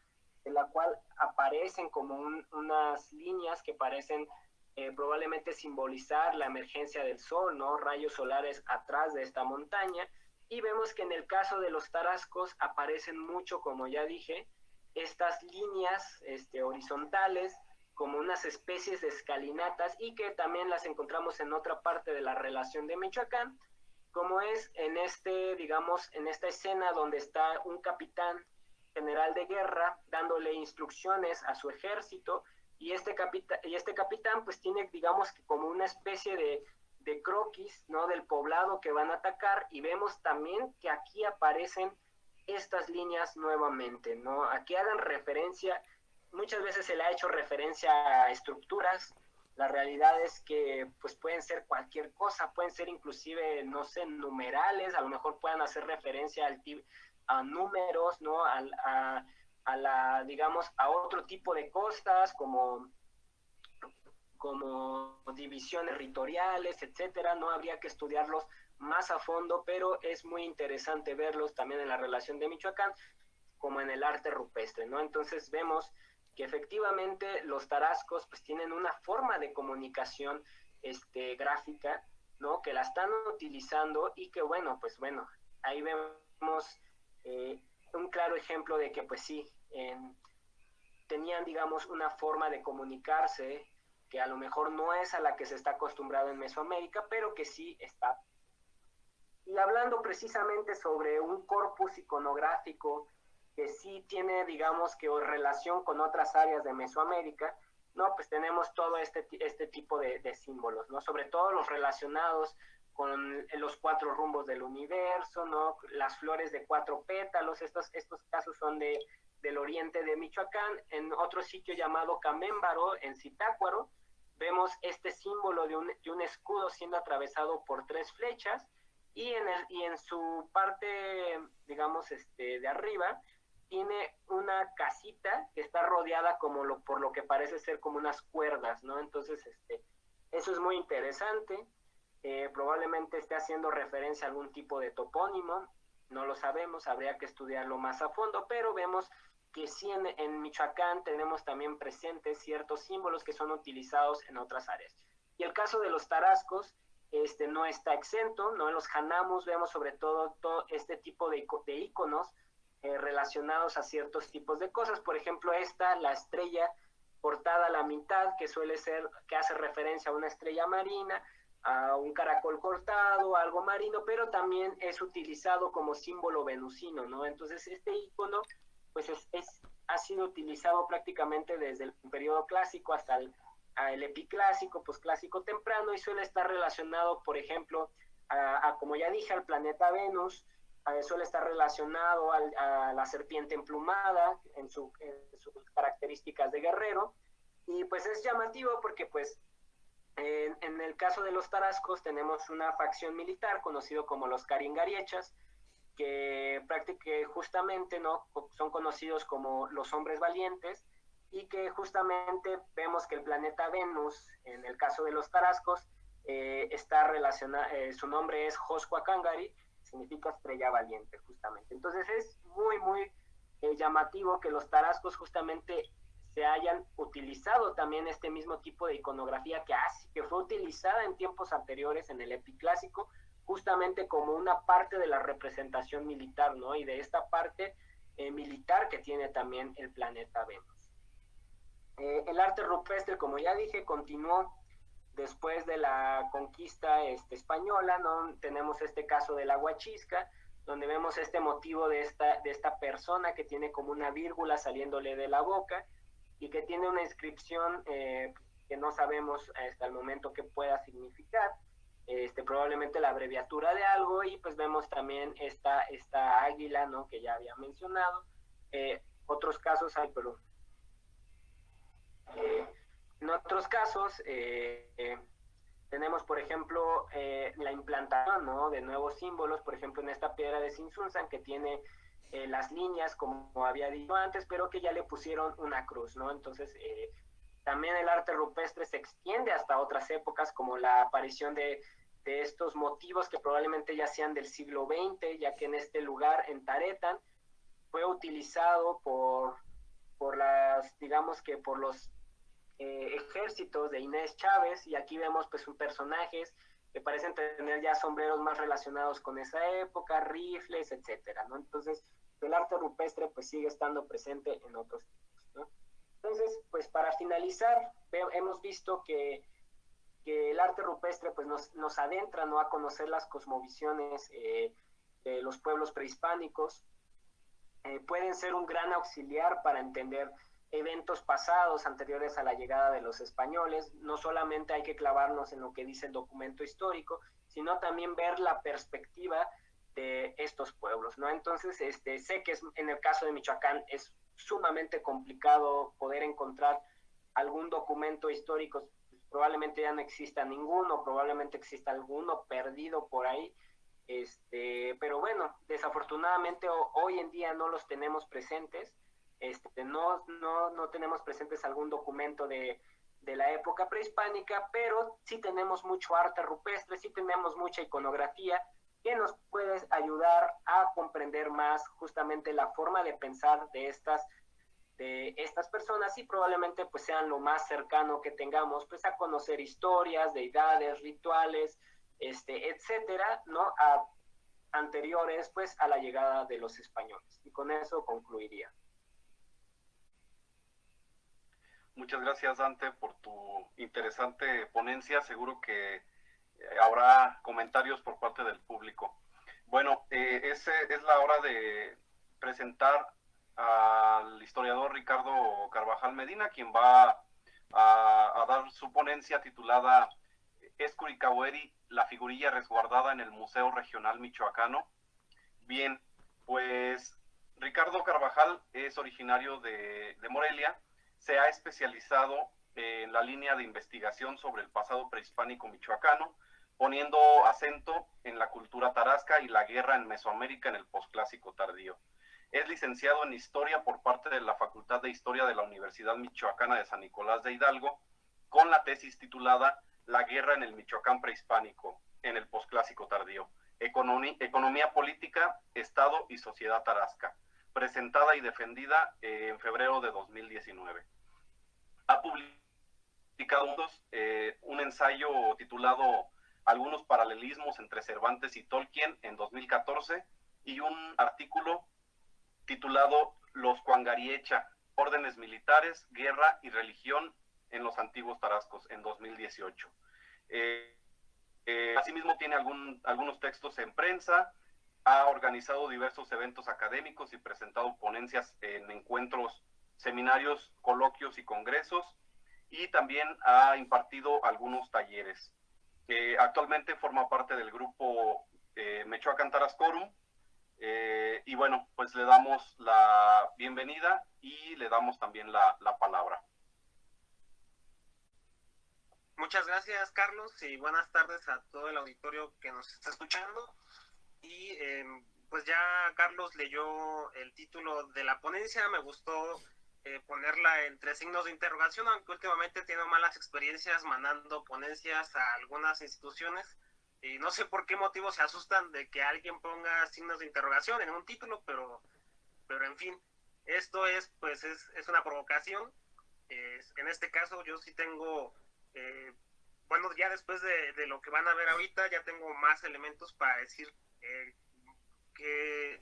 [SPEAKER 2] en la cual aparecen como unas líneas que parecen probablemente simbolizar la emergencia del sol, ¿no? Rayos solares atrás de esta montaña. Y vemos que en el caso de los tarascos aparecen mucho, como ya dije, estas líneas horizontales, como unas especies de escalinatas, y que también las encontramos en otra parte de la relación de Michoacán, como es digamos, en esta escena donde está un capitán general de guerra dándole instrucciones a su ejército, y este capitán pues tiene, digamos, que como una especie de croquis, ¿no? Del poblado que van a atacar, y vemos también que aquí aparecen estas líneas nuevamente, ¿no? Aquí hagan referencia, muchas veces se le ha hecho referencia a estructuras. La realidad es que pues pueden ser cualquier cosa, pueden ser inclusive, no sé, numerales, a lo mejor puedan hacer referencia a números, ¿no? Digamos, a otro tipo de cosas como divisiones territoriales, etcétera. No habría que estudiarlos más a fondo, pero es muy interesante verlos también en la relación de Michoacán como en el arte rupestre, ¿no? Entonces vemos que efectivamente los tarascos pues tienen una forma de comunicación gráfica, ¿no? Que la están utilizando, y que bueno, ahí vemos un claro ejemplo de que pues sí, tenían, digamos, una forma de comunicarse que a lo mejor no es a la que se está acostumbrado en Mesoamérica, pero que sí está. Y hablando precisamente sobre un corpus iconográfico que sí tiene, digamos, que relación con otras áreas de Mesoamérica, ¿no? Pues tenemos todo este tipo de símbolos, ¿no? Sobre todo los relacionados con los 4 rumbos del universo, ¿no? Las flores de 4 pétalos. Estos casos son del oriente de Michoacán. En otro sitio llamado Camémbaro, en Zitácuaro, vemos este símbolo de un escudo siendo atravesado por 3 flechas, y en su parte, digamos, de arriba, tiene una casita que está rodeada por lo que parece ser como unas cuerdas, ¿no? Entonces, eso es muy interesante. Probablemente esté haciendo referencia a algún tipo de topónimo, no lo sabemos, habría que estudiarlo más a fondo, pero vemos que sí en Michoacán tenemos también presentes ciertos símbolos que son utilizados en otras áreas. Y el caso de los tarascos no está exento, ¿no? En los hanamus vemos sobre todo este tipo de iconos relacionados a ciertos tipos de cosas. Por ejemplo, la estrella cortada a la mitad, que hace referencia a una estrella marina, a un caracol cortado, a algo marino, pero también es utilizado como símbolo venusino, ¿no? Entonces este icono pues ha sido utilizado prácticamente desde el periodo clásico hasta el epiclásico, posclásico temprano, y suele estar relacionado, por ejemplo, como ya dije, al planeta Venus. Suele estar relacionado a la serpiente emplumada en sus características de guerrero, y pues es llamativo porque pues En el caso de los tarascos tenemos una facción militar conocido como los caringariechas, que prácticamente justamente, ¿no?, son conocidos como los hombres valientes, y que justamente vemos que el planeta Venus, en el caso de los tarascos, está relacionado, su nombre es Josquacangari, significa estrella valiente justamente. Entonces es muy, muy llamativo que los tarascos justamente se hayan utilizado también este mismo tipo de iconografía que fue utilizada en tiempos anteriores en el epiclásico, justamente como una parte de la representación militar, ¿no? Y de esta parte militar que tiene también el planeta Venus. El arte rupestre, como ya dije, continuó después de la conquista española, ¿no? Tenemos este caso de la huachisca, donde vemos este motivo de esta persona que tiene como una vírgula saliéndole de la boca y que tiene una inscripción que no sabemos hasta el momento qué pueda significar, probablemente la abreviatura de algo, y pues vemos también esta águila, ¿no?, que ya había mencionado. Otros casos hay, pero en otros casos tenemos, por ejemplo, la implantación, ¿no?, de nuevos símbolos, por ejemplo, en esta piedra de Sinsunzan, que tiene las líneas, como había dicho antes, pero que ya le pusieron una cruz, ¿no? Entonces, también el arte rupestre se extiende hasta otras épocas, como la aparición de estos motivos que probablemente ya sean del siglo XX, ya que en este lugar, en Taretan, fue utilizado digamos que por los ejércitos de Inés Chávez, y aquí vemos pues personajes que parecen tener ya sombreros más relacionados con esa época, rifles, etcétera, ¿no? Entonces, el arte rupestre pues sigue estando presente en otros tipos, ¿no? Entonces, pues para finalizar, hemos visto que el arte rupestre pues nos adentra, ¿no?, a conocer las cosmovisiones de los pueblos prehispánicos. Pueden ser un gran auxiliar para entender eventos pasados anteriores a la llegada de los españoles. No solamente hay que clavarnos en lo que dice el documento histórico, sino también ver la perspectiva de estos pueblos, ¿no? Entonces, sé que en el caso de Michoacán es sumamente complicado poder encontrar algún documento histórico. Probablemente ya no exista ninguno, probablemente exista alguno perdido por ahí, pero bueno, desafortunadamente hoy en día no los tenemos presentes. No tenemos presentes algún documento de la época prehispánica, pero sí tenemos mucho arte rupestre, sí tenemos mucha iconografía que nos puede ayudar a comprender más justamente la forma de pensar de estas personas, y probablemente pues sean lo más cercano que tengamos pues a conocer historias, deidades, rituales, etcétera, ¿no?, anteriores pues a la llegada de los españoles. Y con eso concluiría.
[SPEAKER 1] Muchas gracias, Dante, por tu interesante ponencia. Seguro que habrá comentarios por parte del público. Bueno, es la hora de presentar al historiador Ricardo Carvajal Medina, quien va a dar su ponencia titulada Escuricahueri, la figurilla resguardada en el Museo Regional Michoacano. Bien, pues Ricardo Carvajal es originario de Morelia, se ha especializado en la línea de investigación sobre el pasado prehispánico michoacano, poniendo acento en la cultura tarasca y la guerra en Mesoamérica en el posclásico tardío. Es licenciado en Historia por parte de la Facultad de Historia de la Universidad Michoacana de San Nicolás de Hidalgo, con la tesis titulada La guerra en el Michoacán prehispánico en el posclásico tardío. Economía política, Estado y sociedad tarasca, presentada y defendida en febrero de 2019. Ha publicado un ensayo titulado Algunos paralelismos entre Cervantes y Tolkien en 2014 y un artículo titulado Los Cuangariecha, órdenes militares, guerra y religión en los antiguos tarascos en 2018. Asimismo tiene algunos textos en prensa, ha organizado diversos eventos académicos y presentado ponencias en encuentros, seminarios, coloquios y congresos, y también ha impartido algunos talleres. Actualmente forma parte del grupo Mechoacan Tarascorum, y bueno, pues le damos la bienvenida y le damos también la palabra.
[SPEAKER 3] Muchas gracias, Carlos, y buenas tardes a todo el auditorio que nos está escuchando. Y pues ya Carlos leyó el título de la ponencia, me gustó ponerla entre signos de interrogación, aunque últimamente he tenido malas experiencias mandando ponencias a algunas instituciones y no sé por qué motivo se asustan de que alguien ponga signos de interrogación en un título, pero en fin, esto es una provocación. En este caso yo sí tengo, bueno, ya después de lo que van a ver ahorita, ya tengo más elementos para decir eh, qué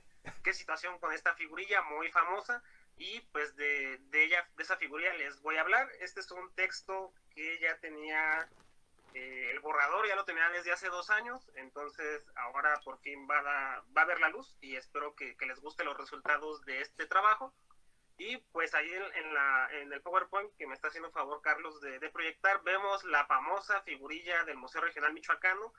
[SPEAKER 3] situación con esta figurilla muy famosa, y pues de ella, de esa figurilla les voy a hablar. Este es un texto que ya tenía, el borrador ya lo tenía desde hace 2 años, entonces ahora por fin va a ver la luz y espero que les guste los resultados de este trabajo. Y pues ahí en el PowerPoint que me está haciendo favor Carlos de proyectar, vemos la famosa figurilla del Museo Regional Michoacano.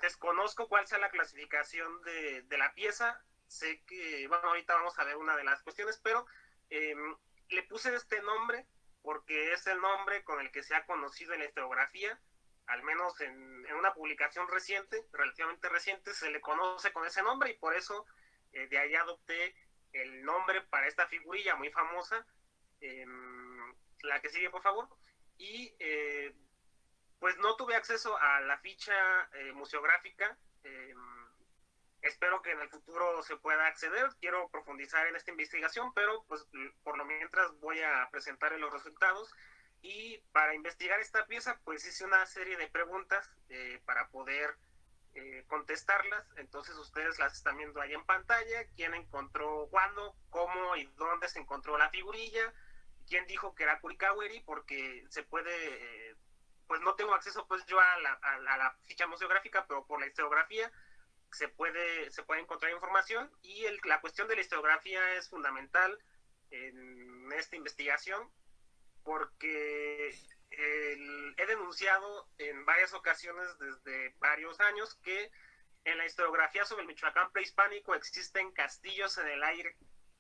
[SPEAKER 3] Desconozco cuál sea la clasificación de la pieza. Sé que, bueno, ahorita vamos a ver una de las cuestiones, pero le puse este nombre porque es el nombre con el que se ha conocido en la historiografía, al menos en una publicación reciente, relativamente reciente, se le conoce con ese nombre, y por eso de ahí adopté el nombre para esta figurilla muy famosa. La que sigue, por favor. Y pues no tuve acceso a la ficha museográfica. Espero que en el futuro se pueda acceder. Quiero profundizar en esta investigación, pero pues por lo mientras voy a presentar los resultados. Y para investigar esta pieza, pues hice una serie de preguntas para poder contestarlas. Entonces ustedes las están viendo ahí en pantalla. ¿Quién encontró cuándo, cómo y dónde se encontró la figurilla? ¿Quién dijo que era Curicahueri? Porque se puede, pues no tengo acceso pues yo a la ficha museográfica, pero por la historiografía se puede encontrar información, y la cuestión de la historiografía es fundamental en esta investigación porque he denunciado en varias ocasiones desde varios años que en la historiografía sobre el Michoacán prehispánico existen castillos en el aire.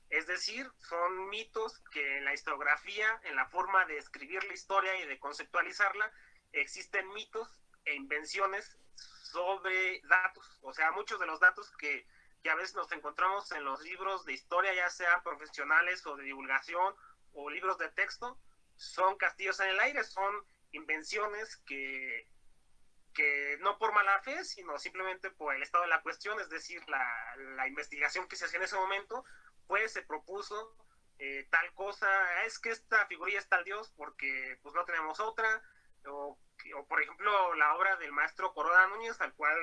[SPEAKER 3] Es decir, son mitos que en la historiografía, en la forma de escribir la historia y de conceptualizarla, existen mitos e invenciones sobre datos. O sea, muchos de los datos que a veces nos encontramos en los libros de historia, ya sea profesionales o de divulgación o libros de texto, son castillos en el aire, son invenciones que no por mala fe, sino simplemente por el estado de la cuestión, es decir, la investigación que se hacía en ese momento, pues se propuso tal cosa, es que esta figurilla es tal dios porque pues no tenemos otra, o por ejemplo la obra del maestro Corona Núñez, al cual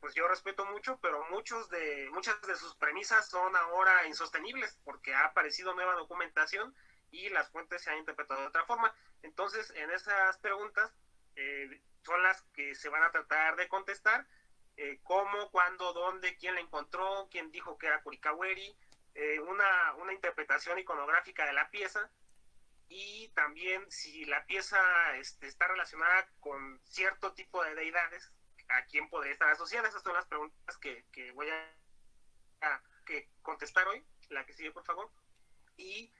[SPEAKER 3] pues yo respeto mucho, pero muchas de sus premisas son ahora insostenibles porque ha aparecido nueva documentación y las fuentes se han interpretado de otra forma. Entonces, en esas preguntas son las que se van a tratar de contestar. Cómo, cuándo, dónde, quién la encontró, quién dijo que era Curicahueri, una interpretación iconográfica de la pieza, y también si la pieza está relacionada con cierto tipo de deidades, a quién podría estar asociada. Esas son las preguntas que voy a contestar hoy. La que sigue, por favor. Y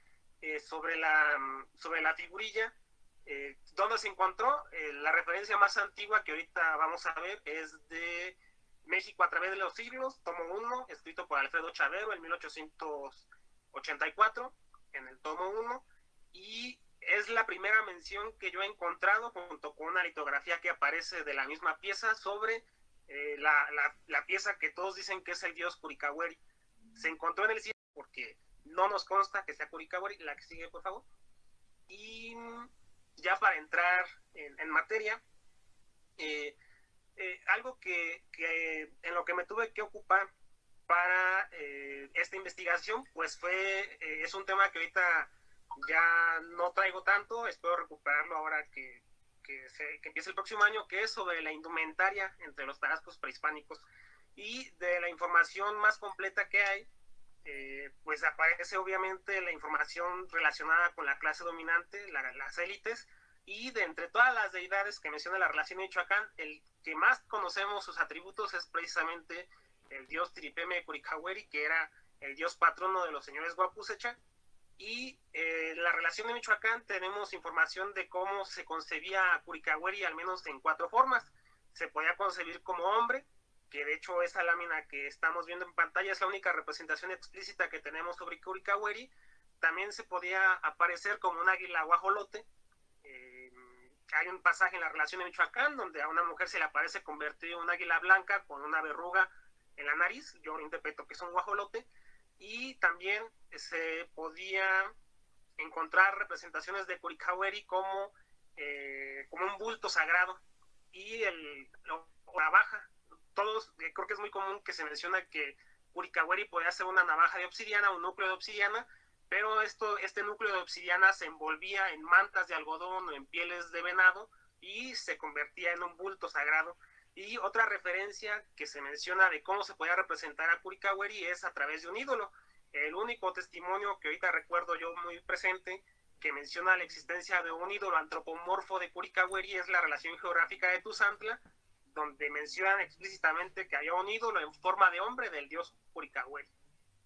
[SPEAKER 3] sobre la figurilla, ¿dónde se encontró? La referencia más antigua que ahorita vamos a ver es de México a través de los siglos, tomo 1, escrito por Alfredo Chavero en 1884, en el tomo 1, y es la primera mención que yo he encontrado junto con una litografía que aparece de la misma pieza sobre la pieza que todos dicen que es el dios Curicahueri. Se encontró en el cielo porque no nos consta que sea Curicahueri. La que sigue, por favor. Y ya para entrar en materia, algo que en lo que me tuve que ocupar para esta investigación, pues es un tema que ahorita ya no traigo tanto, espero recuperarlo ahora que empiece el próximo año, que es sobre la indumentaria entre los tarascos prehispánicos. Y de la información más completa que hay, pues aparece obviamente la información relacionada con la clase dominante, las élites, y de entre todas las deidades que menciona la relación de Michoacán, el que más conocemos sus atributos es precisamente el dios Tiripeme Curicahueri, que era el dios patrono de los señores Guapusecha, Y en la relación de Michoacán tenemos información de cómo se concebía a Curicahueri, al menos en 4 formas. Se podía concebir como hombre, que de hecho esa lámina que estamos viendo en pantalla es la única representación explícita que tenemos sobre Curicahueri. También se podía aparecer como un águila guajolote. Hay un pasaje en la relación de Michoacán donde a una mujer se le aparece convertido en un águila blanca con una verruga en la nariz. Yo lo interpreto que es un guajolote. Y también se podía encontrar representaciones de Curicahueri como un bulto sagrado. Y la navaja. Todos, creo que es muy común que se menciona que Curicahueri podía ser una navaja de obsidiana, un núcleo de obsidiana, pero este núcleo de obsidiana se envolvía en mantas de algodón o en pieles de venado y se convertía en un bulto sagrado. Y otra referencia que se menciona de cómo se podía representar a Curicahueri es a través de un ídolo. El único testimonio que ahorita recuerdo yo muy presente que menciona la existencia de un ídolo antropomorfo de Curicahueri es la relación geográfica de Tuzantla, donde mencionan explícitamente que había un ídolo en forma de hombre del dios Curicahueri.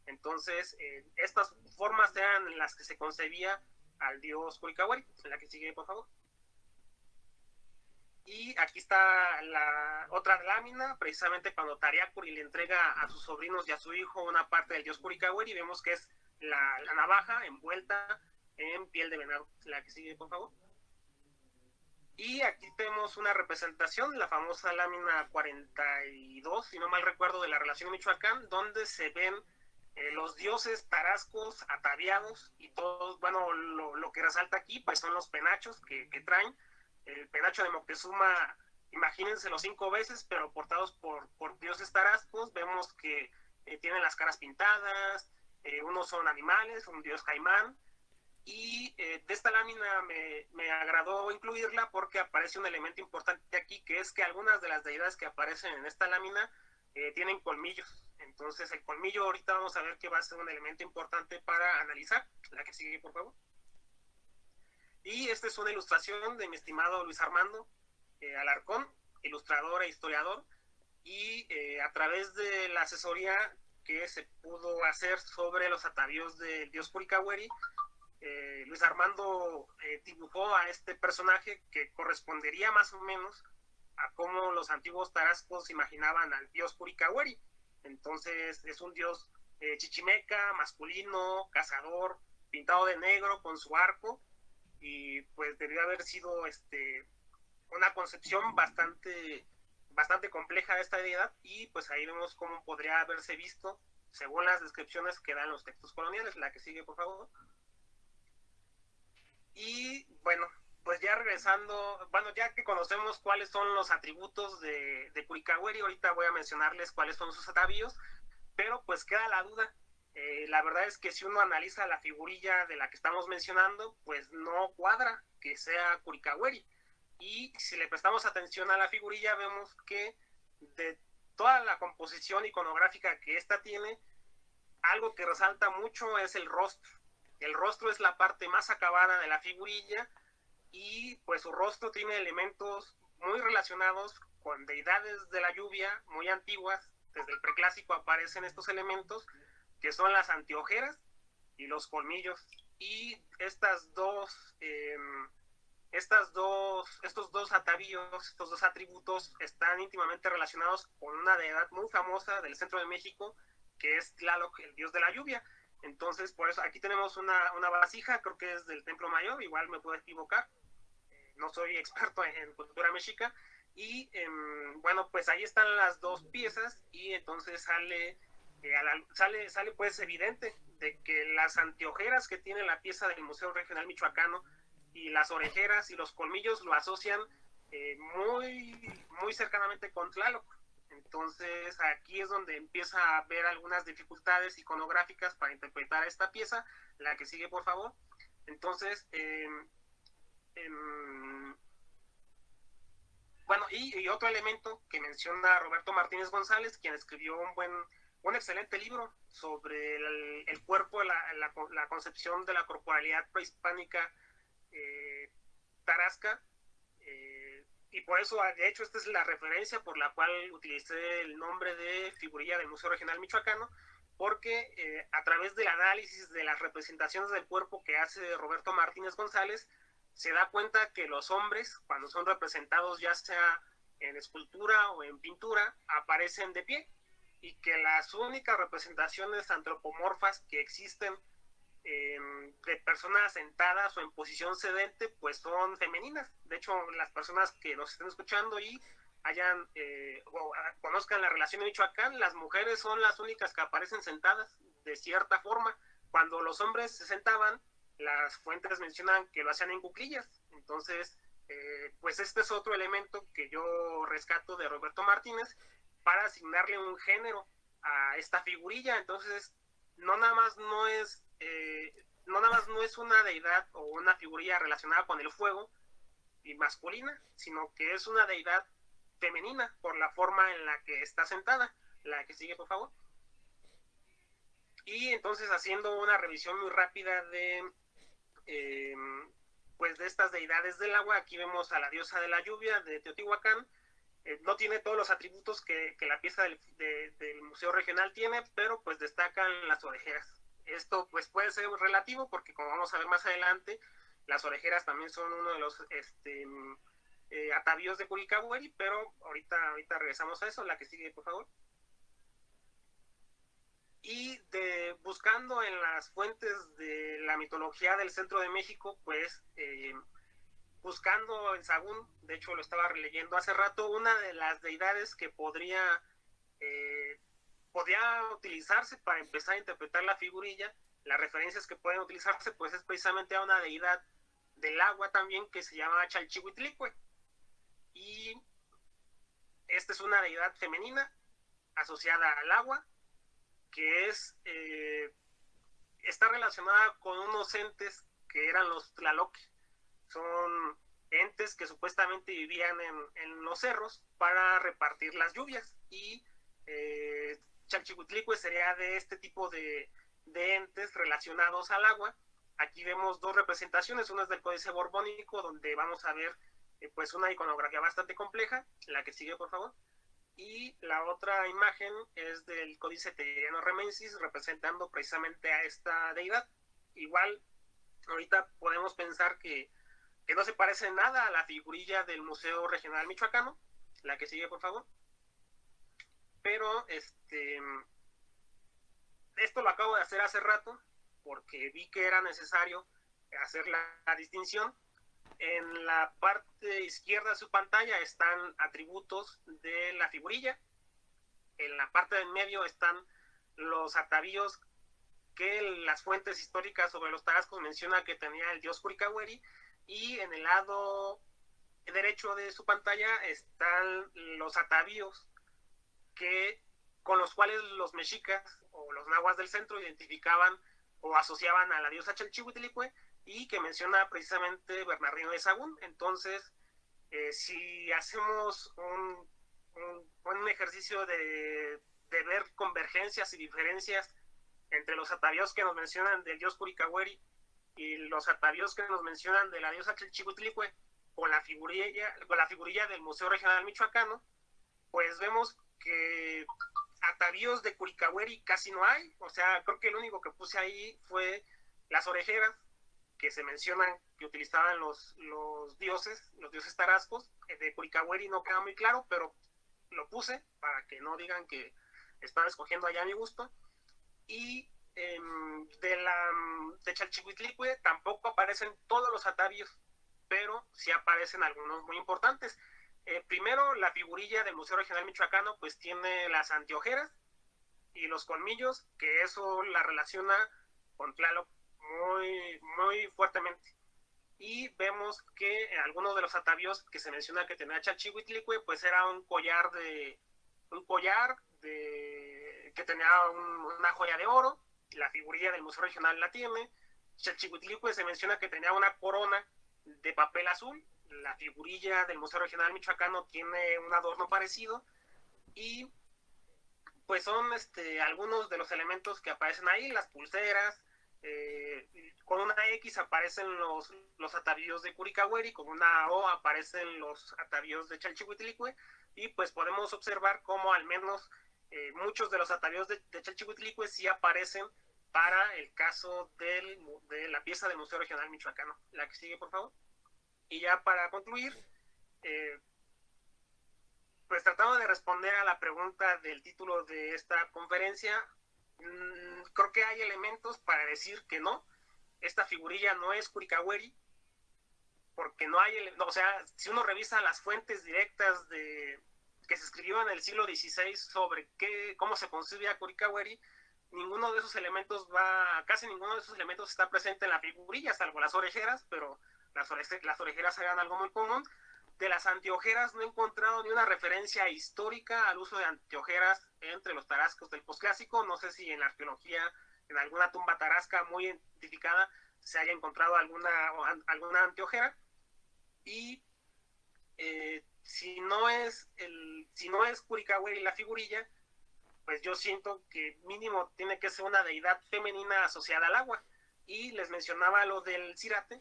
[SPEAKER 3] Entonces, estas formas eran las que se concebía al dios Curicahueri. La que sigue, por favor. Y aquí está la otra lámina, precisamente cuando Tariacuri le entrega a sus sobrinos y a su hijo una parte del dios Curicahueri, vemos que es la navaja envuelta en piel de venado. La que sigue, por favor. Y aquí tenemos una representación, la famosa lámina 42, si no mal recuerdo, de la relación de Michoacán, donde se ven los dioses tarascos ataviados y todos, bueno, lo que resalta aquí pues son los penachos que traen. El penacho de Moctezuma, imagínenselo 5 veces, pero portados por dioses tarascos. Vemos que tienen las caras pintadas, unos son animales, un dios caimán. Y de esta lámina me agradó incluirla porque aparece un elemento importante aquí, que es que algunas de las deidades que aparecen en esta lámina tienen colmillos. Entonces el colmillo ahorita vamos a ver que va a ser un elemento importante para analizar. La que sigue, por favor. Y esta es una ilustración de mi estimado Luis Armando Alarcón, ilustrador e historiador, y a través de la asesoría que se pudo hacer sobre los atavíos del dios Curicahueri, Luis Armando dibujó a este personaje que correspondería más o menos a cómo los antiguos tarascos imaginaban al dios Curicahueri. Entonces es un dios chichimeca, masculino, cazador, pintado de negro con su arco, y pues debió haber sido una concepción bastante compleja de esta deidad, y pues ahí vemos cómo podría haberse visto según las descripciones que dan los textos coloniales. La que sigue, por favor. Y bueno, pues ya regresando, bueno, ya que conocemos cuáles son los atributos de Curicahueri, ahorita voy a mencionarles cuáles son sus atavíos, pero pues queda la duda. La verdad es que si uno analiza la figurilla de la que estamos mencionando, pues no cuadra que sea Curicahueri. Y si le prestamos atención a la figurilla, vemos que de toda la composición iconográfica que esta tiene, algo que resalta mucho es el rostro. El rostro es la parte más acabada de la figurilla, y pues su rostro tiene elementos muy relacionados con deidades de la lluvia muy antiguas. Desde el preclásico aparecen estos elementos, que son las anteojeras y los colmillos. Y estos dos atavíos, estos dos atributos están íntimamente relacionados con una deidad muy famosa del centro de México, que es Tlaloc, el dios de la lluvia. Entonces, por eso aquí tenemos una vasija, creo que es del Templo Mayor, igual me puedo equivocar, no soy experto en cultura mexica. Y bueno, pues ahí están las dos piezas, y entonces sale pues evidente de que las anteojeras que tiene la pieza del Museo Regional Michoacano y las orejeras y los colmillos lo asocian muy cercanamente con Tlaloc. Entonces aquí es donde empieza a haber algunas dificultades iconográficas para interpretar esta pieza. La que sigue, por favor. Entonces, bueno, y otro elemento que menciona Roberto Martínez González, quien escribió un excelente libro sobre el cuerpo, la concepción de la corporalidad prehispánica tarasca, y por eso, de hecho, esta es la referencia por la cual utilicé el nombre de figurilla del Museo Regional Michoacano, porque a través del análisis de las representaciones del cuerpo que hace Roberto Martínez González, se da cuenta que los hombres, cuando son representados ya sea en escultura o en pintura, aparecen de pie, y que las únicas representaciones antropomorfas que existen de personas sentadas o en posición sedente, pues son femeninas. De hecho, las personas que nos estén escuchando y hayan o conozcan la relación de Michoacán, las mujeres son las únicas que aparecen sentadas de cierta forma. Cuando los hombres se sentaban, las fuentes mencionan que lo hacían en cuclillas. Entonces, pues este es otro elemento que yo rescato de Roberto Martínez para asignarle un género a esta figurilla. Entonces, no nada más no es una deidad o una figurilla relacionada con el fuego y masculina, sino que es una deidad femenina por la forma en la que está sentada. La que sigue, por favor. Y entonces, haciendo una revisión muy rápida de pues de estas deidades del agua, aquí vemos a la diosa de la lluvia de Teotihuacán. No tiene todos los atributos que la pieza del Museo Regional tiene, pero pues destacan las orejeras. Esto pues puede ser relativo, porque como vamos a ver más adelante, las orejeras también son uno de los atavíos de Curicahueri, pero ahorita regresamos a eso. La que sigue, por favor. Y buscando en las fuentes de la mitología del centro de México, pues buscando en Sagún, de hecho lo estaba releyendo hace rato, una de las deidades que podría utilizarse para empezar a interpretar la figurilla, las referencias que pueden utilizarse, pues es precisamente a una deidad del agua también que se llama Chalchihuitlicue. Y esta es una deidad femenina asociada al agua, que está relacionada con unos entes que eran los Tlaloc. Son entes que supuestamente vivían en los cerros para repartir las lluvias, y Chalchihuitlicue sería de este tipo de entes relacionados al agua. Aquí vemos dos representaciones, una es del Códice Borbónico, donde vamos a ver pues una iconografía bastante compleja. La que sigue, por favor. Y la otra imagen es del Códice Telleriano Remensis, representando precisamente a esta deidad. Igual, ahorita podemos pensar que no se parece en nada a la figurilla del Museo Regional Michoacano. La que sigue, por favor. Pero esto lo acabo de hacer hace rato, porque vi que era necesario hacer la distinción. En la parte izquierda de su pantalla están atributos de la figurilla. En la parte del medio están los atavíos que las fuentes históricas sobre los tarascos mencionan que tenía el dios Curicahueri. Y en el lado derecho de su pantalla están los atavíos con los cuales los mexicas o los nahuas del centro identificaban o asociaban a la diosa Chalchihuitlicue, y que menciona precisamente Bernardino de Sahagún. Entonces, si hacemos un ejercicio de ver convergencias y diferencias entre los atavíos que nos mencionan del dios Curicahueri y los atavíos que nos mencionan de la diosa Chalchihuitlicue con la figurilla del Museo Regional Michoacano, pues vemos que atavíos de Curicahueri casi no hay. O sea, creo que el único que puse ahí fue las orejeras, que se mencionan que utilizaban los dioses tarascos. De Curicahueri no queda muy claro, pero lo puse para que no digan que están escogiendo allá a mi gusto. Y de Chalchihuitlicue tampoco aparecen todos los atavíos, pero sí aparecen algunos muy importantes. Primero, la figurilla del Museo Regional Michoacano pues tiene las anteojeras y los colmillos, que eso la relaciona con Tlaloc muy, muy fuertemente. Y vemos que algunos de los atavíos que se menciona que tenía Chalchihuitlicue pues era un collar que tenía una joya de oro. La figurilla del Museo Regional la tiene. Chalchihuitlicue se menciona que tenía una corona de papel azul. La figurilla del Museo Regional Michoacano tiene un adorno parecido. Y pues son algunos de los elementos que aparecen ahí. Las pulseras, con una X aparecen los atavíos de Curicahueri, con una O aparecen los atavíos de Chalchihuitlicue, y pues podemos observar cómo al menos muchos de los atavíos de Chalchihuitlicue sí aparecen para el caso de la pieza del Museo Regional Michoacano. La que sigue, por favor. Y ya para concluir, pues tratando de responder a la pregunta del título de esta conferencia, creo que hay elementos para decir que no, esta figurilla no es Curicahueri, porque no hay, o sea, si uno revisa las fuentes directas que se escribió en el siglo XVI sobre cómo se concebía Curicahueri, ninguno de esos elementos casi ninguno de esos elementos está presente en la figurilla, salvo las orejeras, pero las orejeras eran algo muy común. De las anteojeras no he encontrado ni una referencia histórica al uso de anteojeras entre los tarascos del posclásico. No sé si en la arqueología, en alguna tumba tarasca muy identificada, se haya encontrado alguna anteojera. Y si no es Curicahueri la figurilla, pues yo siento que mínimo tiene que ser una deidad femenina asociada al agua. Y les mencionaba lo del Cirate,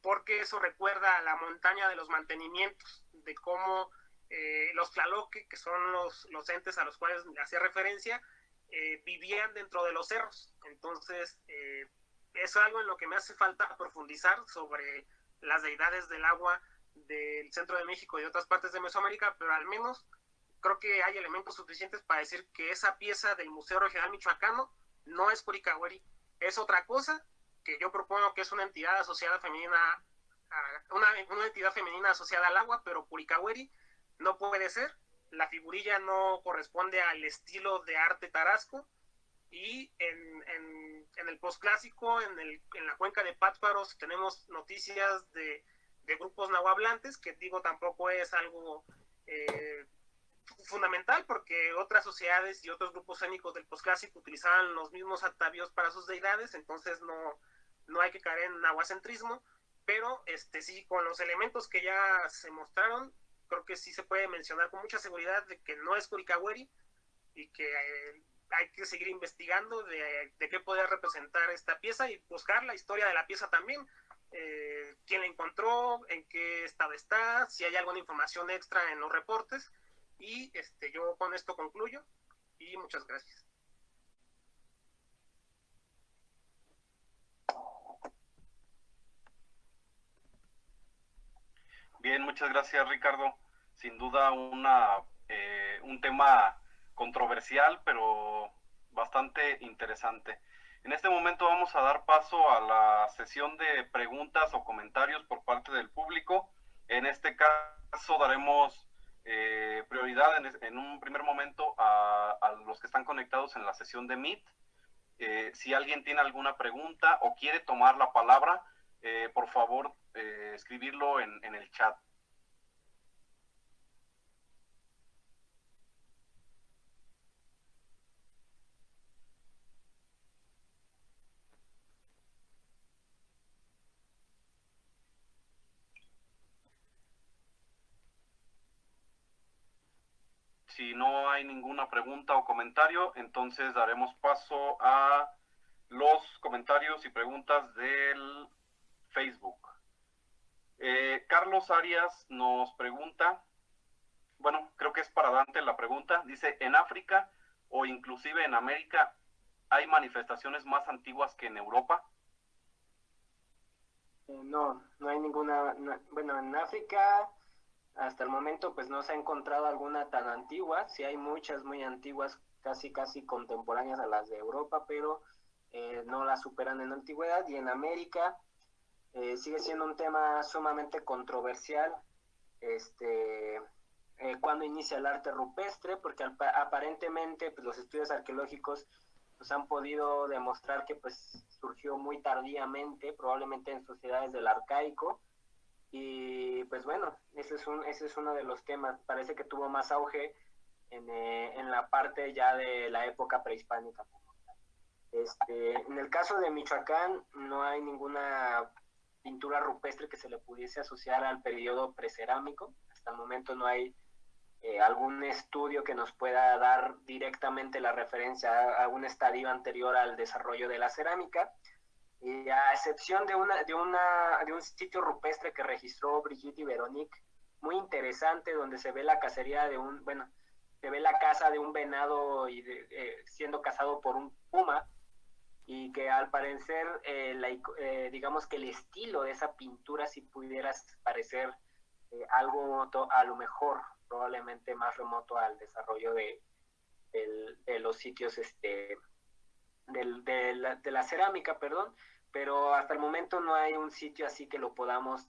[SPEAKER 3] porque eso recuerda a la montaña de los mantenimientos, de cómo los Tlaloque, que son los entes a los cuales hacía referencia, vivían dentro de los cerros. Entonces, es algo en lo que me hace falta profundizar sobre las deidades del agua del centro de México y de otras partes de Mesoamérica, pero al menos creo que hay elementos suficientes para decir que esa pieza del Museo Regional Michoacano no es Curicahueri, es otra cosa, que yo propongo que es una entidad asociada femenina, una entidad femenina asociada al agua, pero Curicahueri no puede ser. La figurilla no corresponde al estilo de arte tarasco, y en el posclásico, en la cuenca de Pátzcuaro, tenemos noticias de grupos nahuablantes, que digo tampoco es algo fundamental, porque otras sociedades y otros grupos étnicos del posclásico utilizaban los mismos atavíos para sus deidades, entonces no hay que caer en nahuacentrismo, pero sí, con los elementos que ya se mostraron, creo que sí se puede mencionar con mucha seguridad de que no es Curicahueri, y que hay que seguir investigando de qué podría representar esta pieza y buscar la historia de la pieza también. Quién la encontró, en qué estado está, si hay alguna información extra en los reportes. Y yo con esto concluyo y muchas gracias.
[SPEAKER 1] Bien, muchas gracias, Ricardo. Sin duda un tema controversial, pero bastante interesante. En este momento vamos a dar paso a la sesión de preguntas o comentarios por parte del público. En este caso daremos prioridad en un primer momento a los que están conectados en la sesión de Meet. Si alguien tiene alguna pregunta o quiere tomar la palabra, por favor, escribirlo en el chat. Si no hay ninguna pregunta o comentario, entonces daremos paso a los comentarios y preguntas del Facebook. Carlos Arias nos pregunta, bueno, creo que es para Dante la pregunta, dice, ¿en África o inclusive en América hay manifestaciones más antiguas que en Europa?
[SPEAKER 2] No hay ninguna, bueno, en África hasta el momento pues no se ha encontrado alguna tan antigua, sí hay muchas muy antiguas, casi contemporáneas a las de Europa, pero no las superan en antigüedad. Y en América sigue siendo un tema sumamente controversial, cuando inicia el arte rupestre, porque aparentemente pues, los estudios arqueológicos pues, han podido demostrar que pues surgió muy tardíamente, probablemente en sociedades del Arcaico. Y pues bueno, ese es uno de los temas. Parece que tuvo más auge en la parte ya de la época prehispánica. En el caso de Michoacán no hay ninguna pintura rupestre que se le pudiese asociar al periodo precerámico. Hasta el momento no hay algún estudio que nos pueda dar directamente la referencia a un estadio anterior al desarrollo de la cerámica. Y a excepción de un sitio rupestre que registró Brigitte y Veronique, muy interesante, donde se ve la cacería se ve la caza de un venado y siendo cazado por un puma, y que al parecer, digamos que el estilo de esa pintura si pudieras parecer algo a lo mejor probablemente más remoto al desarrollo de los sitios de la cerámica, perdón, pero hasta el momento no hay un sitio así que lo podamos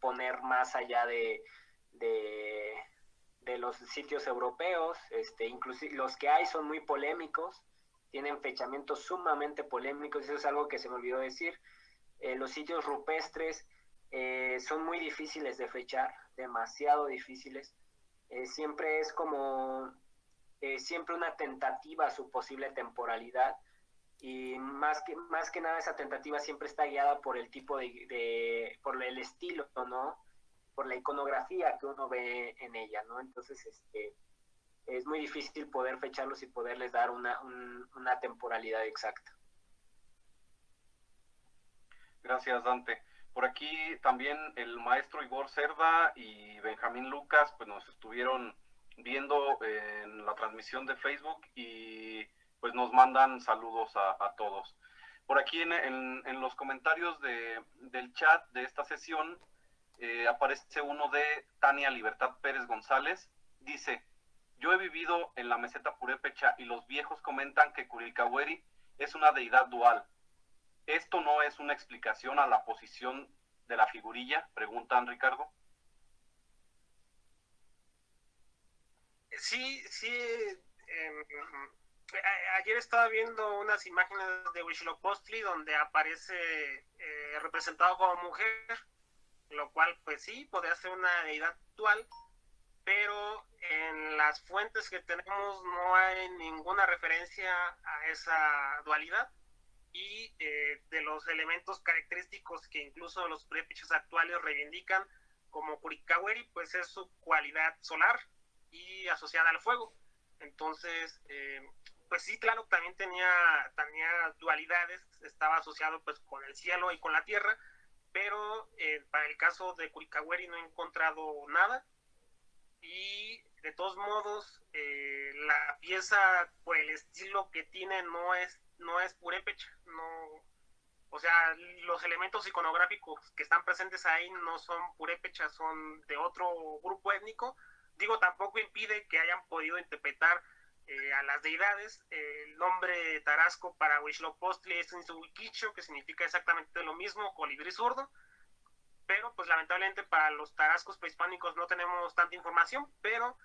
[SPEAKER 2] poner más allá de los sitios europeos. Inclusive los que hay son muy polémicos, tienen fechamientos sumamente polémicos, eso es algo que se me olvidó decir. Los sitios rupestres son muy difíciles de fechar, demasiado difíciles. Siempre es como siempre una tentativa a su posible temporalidad, y más que nada esa tentativa siempre está guiada por el tipo por el estilo, ¿no? Por la iconografía que uno ve en ella, ¿no? Entonces, es muy difícil poder fecharlos y poderles dar una temporalidad exacta.
[SPEAKER 1] Gracias, Dante. Por aquí también el maestro Igor Cerda y Benjamín Lucas pues nos estuvieron viendo en la transmisión de Facebook y pues nos mandan saludos a todos. Por aquí en los comentarios del chat de esta sesión aparece uno de Tania Libertad Pérez González. Dice: yo he vivido en la meseta purépecha y los viejos comentan que Curilcagüeri es una deidad dual. ¿Esto no es una explicación a la posición de la figurilla? Preguntan, Ricardo.
[SPEAKER 3] Sí, sí. Ayer estaba viendo unas imágenes de Huitzilopochtli donde aparece representado como mujer, lo cual pues sí, podría ser una deidad dual, pero en las fuentes que tenemos no hay ninguna referencia a esa dualidad. Y de los elementos característicos que incluso los prepechos actuales reivindican como Curilcagüeri, pues es su cualidad solar y asociada al fuego. Entonces, pues sí, claro, también tenía dualidades, estaba asociado pues con el cielo y con la tierra, pero para el caso de Curilcagüeri no he encontrado nada. Y de todos modos, la pieza por el estilo que tiene no es purépecha, no, o sea, los elementos iconográficos que están presentes ahí no son purépechas, son de otro grupo étnico. Digo, tampoco impide que hayan podido interpretar a las deidades. El nombre tarasco para Huitzilopochtli es Insuhuiquicho, que significa exactamente lo mismo, colibrí zurdo, pero pues lamentablemente para los tarascos prehispánicos no tenemos tanta información, pero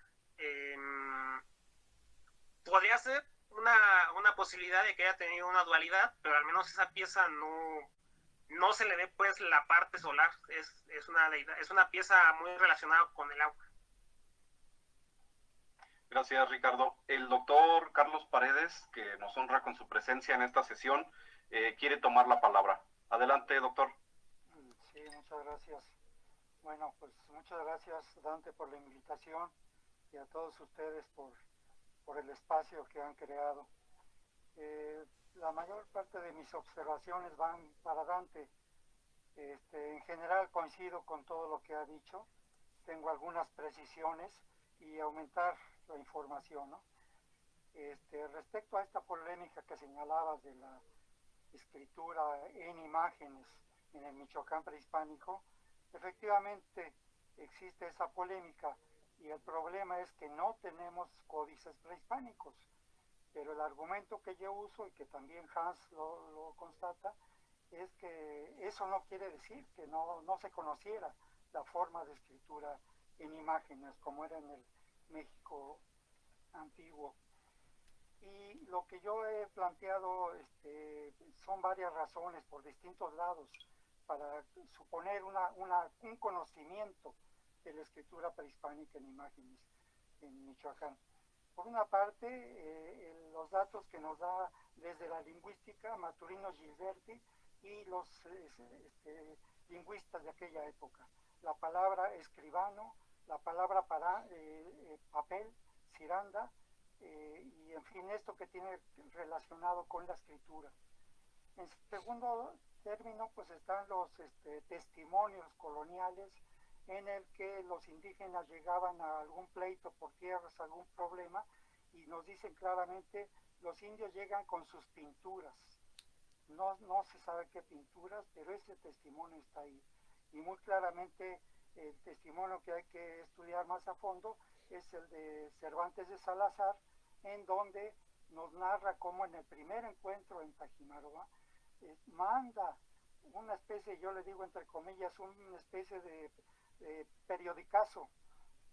[SPEAKER 3] podría ser una posibilidad de que haya tenido una dualidad, pero al menos esa pieza no se le ve pues la parte solar, es una pieza muy relacionada con el agua.
[SPEAKER 1] Gracias, Ricardo. El doctor Carlos Paredes, que nos honra con su presencia en esta sesión, quiere tomar la palabra. Adelante, doctor.
[SPEAKER 4] Sí, muchas gracias. Bueno, pues muchas gracias, Dante, por la invitación, y a todos ustedes por el espacio que han creado. La mayor parte de mis observaciones van para Dante. En general coincido con todo lo que ha dicho. Tengo algunas precisiones y aumentar la información, ¿no? Respecto a esta polémica que señalabas de la escritura en imágenes en el Michoacán prehispánico, efectivamente existe esa polémica, y el problema es que no tenemos códices prehispánicos, pero el argumento que yo uso, y que también Hans lo constata, es que eso no quiere decir que no se conociera la forma de escritura en imágenes como era en el México antiguo. Y lo que yo he planteado son varias razones por distintos lados para suponer un conocimiento de la escritura prehispánica en imágenes en Michoacán. Por una parte, los datos que nos da desde la lingüística Maturino Gilberti y los lingüistas de aquella época. La palabra escribano, la palabra para papel, ciranda, y en fin, esto que tiene relacionado con la escritura. En segundo término, pues están los testimonios coloniales en el que los indígenas llegaban a algún pleito por tierras, algún problema, y nos dicen claramente, los indios llegan con sus pinturas. No se sabe qué pinturas, pero ese testimonio está ahí. Y muy claramente el testimonio que hay que estudiar más a fondo es el de Cervantes de Salazar, en donde nos narra cómo en el primer encuentro en Tajimaroa manda una especie, yo le digo entre comillas, una especie de periodicazo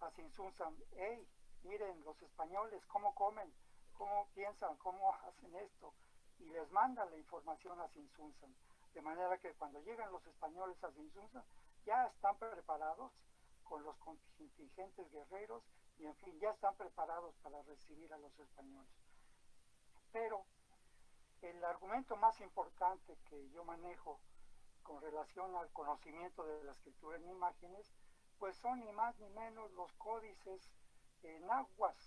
[SPEAKER 4] a Sinsunzan. Hey, miren los españoles cómo comen, cómo piensan, cómo hacen esto, y les manda la información a Sinsunzan, de manera que cuando llegan los españoles a Sinsunzan ya están preparados con los contingentes guerreros y en fin, ya están preparados para recibir a los españoles. Pero el argumento más importante que yo manejo con relación al conocimiento de la escritura en imágenes, pues son ni más ni menos los códices náhuatl,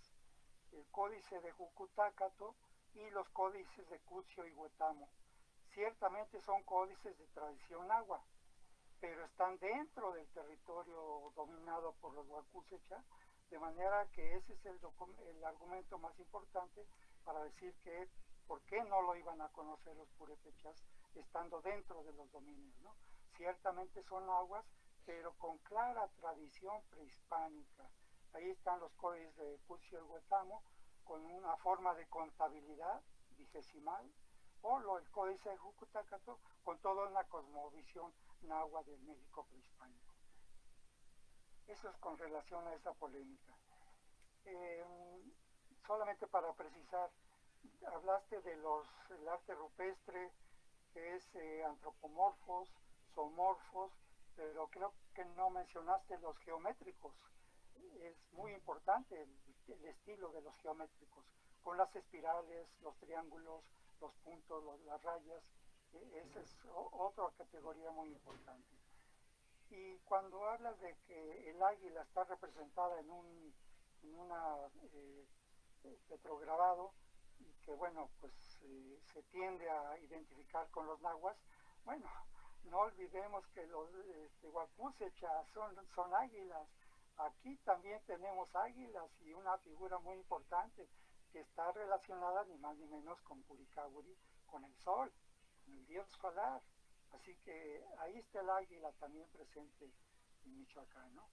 [SPEAKER 4] el códice de Jucutácato y los códices de Cucio y Huetamo. Ciertamente son códices de tradición náhuatl, pero están dentro del territorio dominado por los Huacusecha, de manera que ese es el argumento más importante para decir que por qué no lo iban a conocer los purépechas estando dentro de los dominios, ¿no? Ciertamente son náhuatl, pero con clara tradición prehispánica. Ahí están los códices de Cucio y Huetamo, con una forma de contabilidad vigesimal, o el códice de Jucutácato, con toda una cosmovisión náhuatl del México prehispánico. Eso es con relación a esa polémica. Solamente para precisar, hablaste del arte rupestre, que es antropomorfos, zoomorfos, pero creo que no mencionaste los geométricos. Es muy importante el estilo de los geométricos, con las espirales, los triángulos, los puntos, las rayas. Esa es otra categoría muy importante. Y cuando hablas de que el águila está representada en una petrograbado, y que bueno, pues se tiende a identificar con los nahuas, bueno, no olvidemos que los Huacusecha son águilas. Aquí también tenemos águilas y una figura muy importante que está relacionada ni más ni menos con Puricahuri, con el sol, con el dios solar. Así que ahí está el águila también presente en Michoacán, ¿no?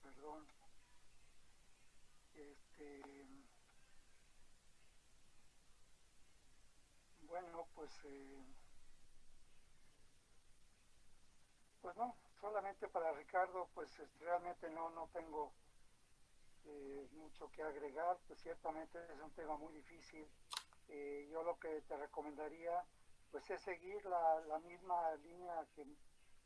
[SPEAKER 4] Perdón. Bueno, pues no, solamente para Ricardo, pues realmente no tengo mucho que agregar, pues ciertamente es un tema muy difícil. Yo lo que te recomendaría pues es seguir la misma línea que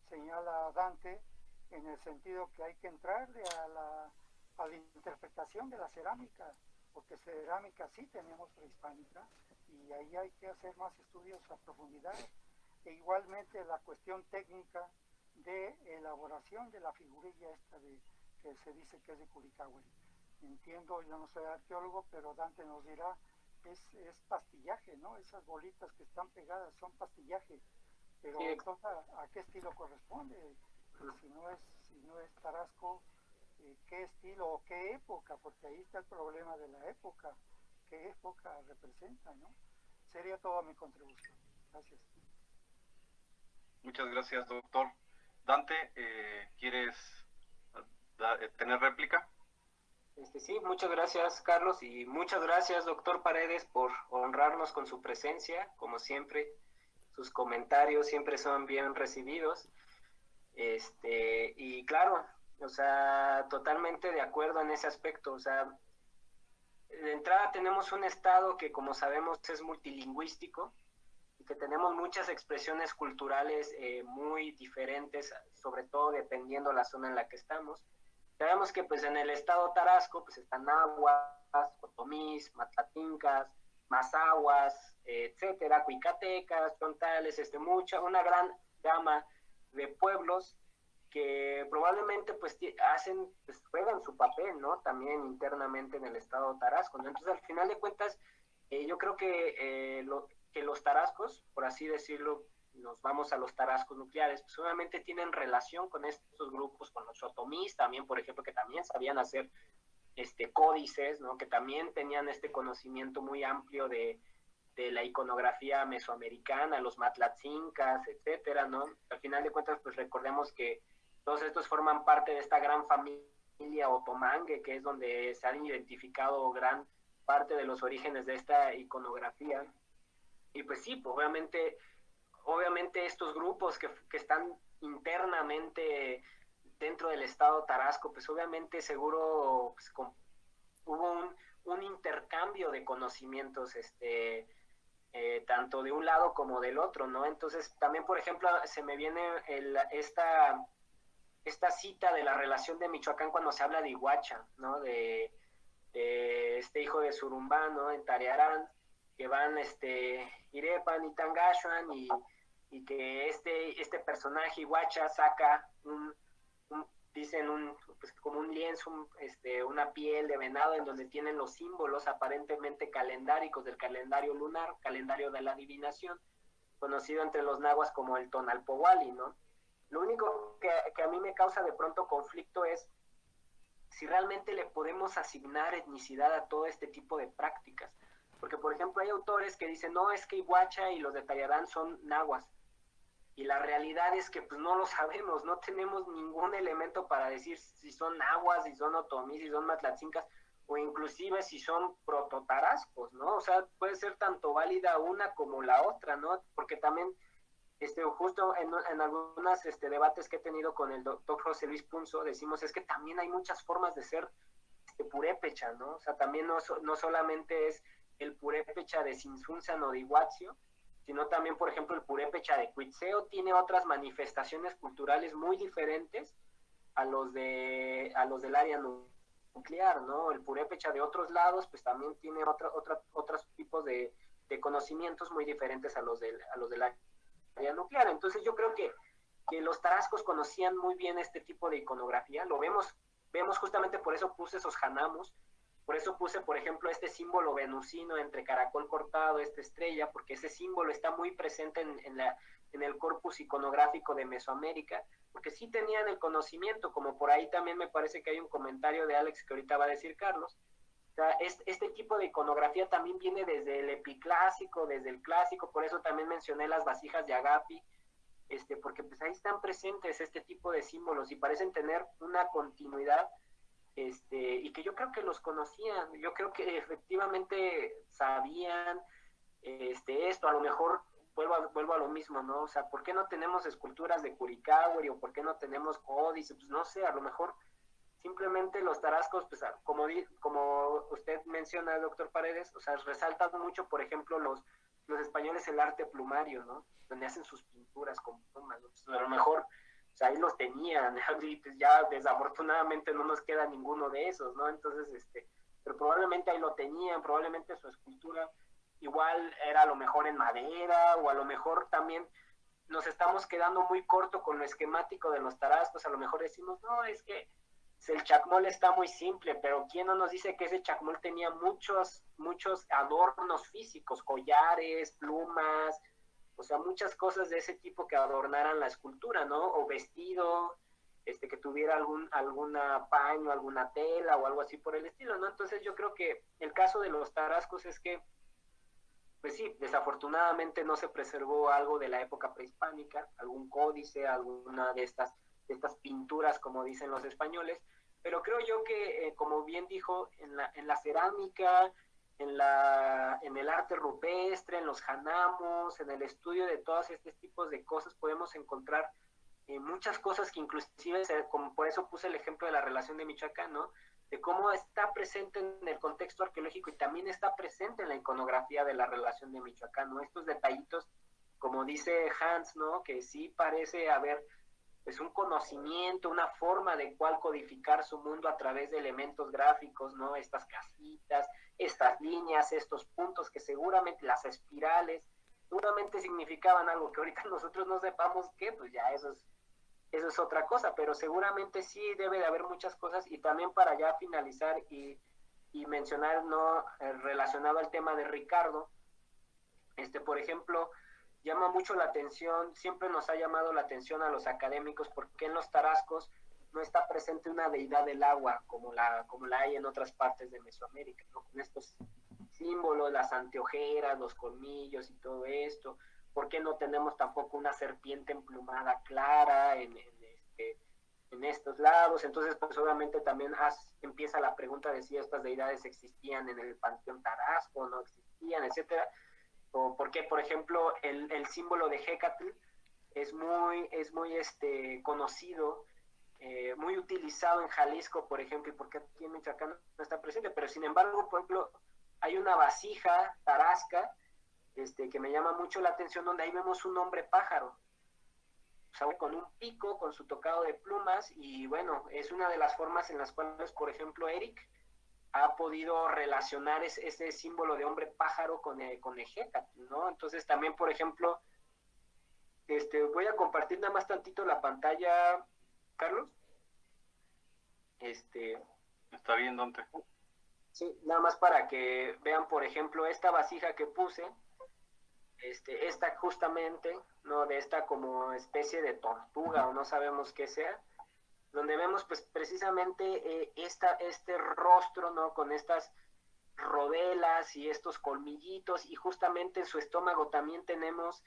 [SPEAKER 4] señala Dante, en el sentido que hay que entrarle a la interpretación de la cerámica, porque cerámica sí tenemos prehispánica y ahí hay que hacer más estudios a profundidad, e igualmente la cuestión técnica de elaboración de la figurilla esta que se dice que es de Puricahuri. Entiendo, yo no soy arqueólogo, pero Dante nos dirá, es pastillaje, ¿no? Esas bolitas que están pegadas son pastillaje, pero sí. Entonces, ¿a qué estilo corresponde? Si no es Tarasco, ¿qué estilo o qué época? Porque ahí está el problema de la época. ¿Qué época representa, no? Sería toda mi contribución. Gracias.
[SPEAKER 1] Muchas gracias, doctor. Dante, ¿quieres tener réplica?
[SPEAKER 2] Sí, muchas gracias, Carlos, y muchas gracias, doctor Paredes, por honrarnos con su presencia, como siempre. Sus comentarios siempre son bien recibidos. Y claro, o sea, totalmente de acuerdo en ese aspecto. O sea, de entrada tenemos un estado que, como sabemos, es multilingüístico y que tenemos muchas expresiones culturales muy diferentes, sobre todo dependiendo la zona en la que estamos. Sabemos que pues en el estado Tarasco pues están náhuatl, otomís, matatincas, mazahuas, etcétera, cuicatecas, chontales, una gran gama de pueblos que probablemente pues juegan su papel, ¿no? También internamente en el estado Tarasco, ¿no? Entonces al final de cuentas yo creo que los tarascos, por así decirlo, nos vamos a los tarascos nucleares, pues obviamente tienen relación con estos grupos, con los otomís también, por ejemplo, que también sabían hacer códices, ¿no? Que también tenían este conocimiento muy amplio de la iconografía mesoamericana, los matlatzincas, etcétera, ¿no? Al final de cuentas, pues recordemos que todos estos forman parte de esta gran familia otomangue, que es donde se han identificado gran parte de los orígenes de esta iconografía. Y pues sí, pues obviamente estos grupos que están internamente dentro del estado Tarasco, pues obviamente seguro pues, hubo un intercambio de conocimientos, tanto de un lado como del otro, ¿no? Entonces también, por ejemplo, se me viene esta cita de la relación de Michoacán cuando se habla de Iguacha, ¿no? De este hijo de Surumbá, ¿no? En Tarearán, que van Irepan y Tangashuan y que este personaje Iguacha saca dicen pues como un lienzo, una piel de venado en donde tienen los símbolos aparentemente calendáricos del calendario lunar, calendario de la adivinación, conocido entre los nahuas como el Tonalpohualli, ¿no? Lo único que a mí me causa de pronto conflicto es si realmente le podemos asignar etnicidad a todo este tipo de prácticas. Porque, por ejemplo, hay autores que dicen, no, es que Iguacha y los de Tayarán son nahuas. Y la realidad es que pues no lo sabemos, no tenemos ningún elemento para decir si son nahuas, si son otomís, si son matlatzincas, o inclusive si son prototarascos, ¿no? O sea, puede ser tanto válida una como la otra, ¿no? Porque también, justo en algunos debates que he tenido con el doctor José Luis Punzo, decimos es que también hay muchas formas de ser purépecha, ¿no? O sea, también no solamente es el purépecha de Sinsunzan o de Iguazio, sino también, por ejemplo, el purépecha de Cuitzeo tiene otras manifestaciones culturales muy diferentes a los del área nuclear, ¿no? El purépecha de otros lados, pues también tiene otros tipos de conocimientos muy diferentes a los del área nuclear. Entonces yo creo que los tarascos conocían muy bien este tipo de iconografía, lo vemos justamente por eso puse esos hanamos, por eso puse, por ejemplo, este símbolo venusino entre caracol cortado, esta estrella, porque ese símbolo está muy presente en el corpus iconográfico de Mesoamérica, porque sí tenían el conocimiento, como por ahí también me parece que hay un comentario de Alex que ahorita va a decir Carlos. O sea, este tipo de iconografía también viene desde el epiclásico, desde el clásico, por eso también mencioné las vasijas de Agapi, porque pues ahí están presentes este tipo de símbolos y parecen tener una continuidad, y que yo creo que los conocían, yo creo que efectivamente sabían esto, a lo mejor vuelvo a lo mismo, ¿no? O sea, ¿por qué no tenemos esculturas de Curicahueri o por qué no tenemos códice? Pues no sé, a lo mejor simplemente los tarascos, pues como usted menciona, doctor Paredes, o sea, resaltan mucho, por ejemplo, los españoles el arte plumario, ¿no? Donde hacen sus pinturas con plumas, ¿no? Pues a lo mejor o sea, ahí los tenían, y pues ya desafortunadamente no nos queda ninguno de esos, ¿no? Entonces, pero probablemente ahí lo tenían, probablemente su escultura igual era a lo mejor en madera, o a lo mejor también nos estamos quedando muy corto con lo esquemático de los tarascos, a lo mejor decimos, no, es que el chacmol está muy simple, pero ¿quién no nos dice que ese chacmol tenía muchos adornos físicos, collares, plumas, o sea, muchas cosas de ese tipo que adornaran la escultura, ¿no? O vestido, que tuviera alguna paño, alguna tela o algo así por el estilo, ¿no? Entonces yo creo que el caso de los tarascos es que, pues sí, desafortunadamente no se preservó algo de la época prehispánica, algún códice, alguna de estas pinturas, como dicen los españoles, pero creo yo que, como bien dijo, en la cerámica, en el arte rupestre, en los hanamos, en el estudio de todos estos tipos de cosas, podemos encontrar muchas cosas que inclusive, como por eso puse el ejemplo de la relación de Michoacán, ¿no? De cómo está presente en el contexto arqueológico y también está presente en la iconografía de la relación de Michoacán, ¿no? Estos detallitos, como dice Hans, ¿no? Que sí parece haber pues un conocimiento, una forma de cuál codificar su mundo a través de elementos gráficos, ¿no? Estas casitas, estas líneas, estos puntos que seguramente, las espirales, seguramente significaban algo que ahorita nosotros no sepamos qué, pues ya eso es otra cosa, pero seguramente sí debe de haber muchas cosas. Y también para ya finalizar y y mencionar, ¿no? Relacionado al tema de Ricardo, por ejemplo, llama mucho la atención, siempre nos ha llamado la atención a los académicos, porque en los tarascos no está presente una deidad del agua como la hay en otras partes de Mesoamérica, ¿no? Con estos símbolos, las anteojeras, los colmillos y todo esto. ¿Por qué no tenemos tampoco una serpiente emplumada clara en estos lados? Entonces, pues obviamente también empieza la pregunta de si estas deidades existían en el panteón tarasco, no existían, etcétera. O por qué, por ejemplo, el símbolo de Hécatl es muy conocido, muy utilizado en Jalisco, por ejemplo, y porque aquí en Michoacán no está presente, pero sin embargo, por ejemplo, hay una vasija tarasca que me llama mucho la atención, donde ahí vemos un hombre pájaro, o sea, con un pico, con su tocado de plumas, y bueno, es una de las formas en las cuales, por ejemplo, Eric ha podido relacionar ese símbolo de hombre pájaro con Hécatl, ¿no? Entonces también, por ejemplo, voy a compartir nada más tantito la pantalla, Carlos.
[SPEAKER 1] Está bien, Dante.
[SPEAKER 2] Sí, nada más para que vean, por ejemplo, esta vasija que puse, esta justamente, ¿no? De esta como especie de tortuga, o no sabemos qué sea, donde vemos pues precisamente este rostro, ¿no? Con estas rodelas y estos colmillitos, y justamente en su estómago también tenemos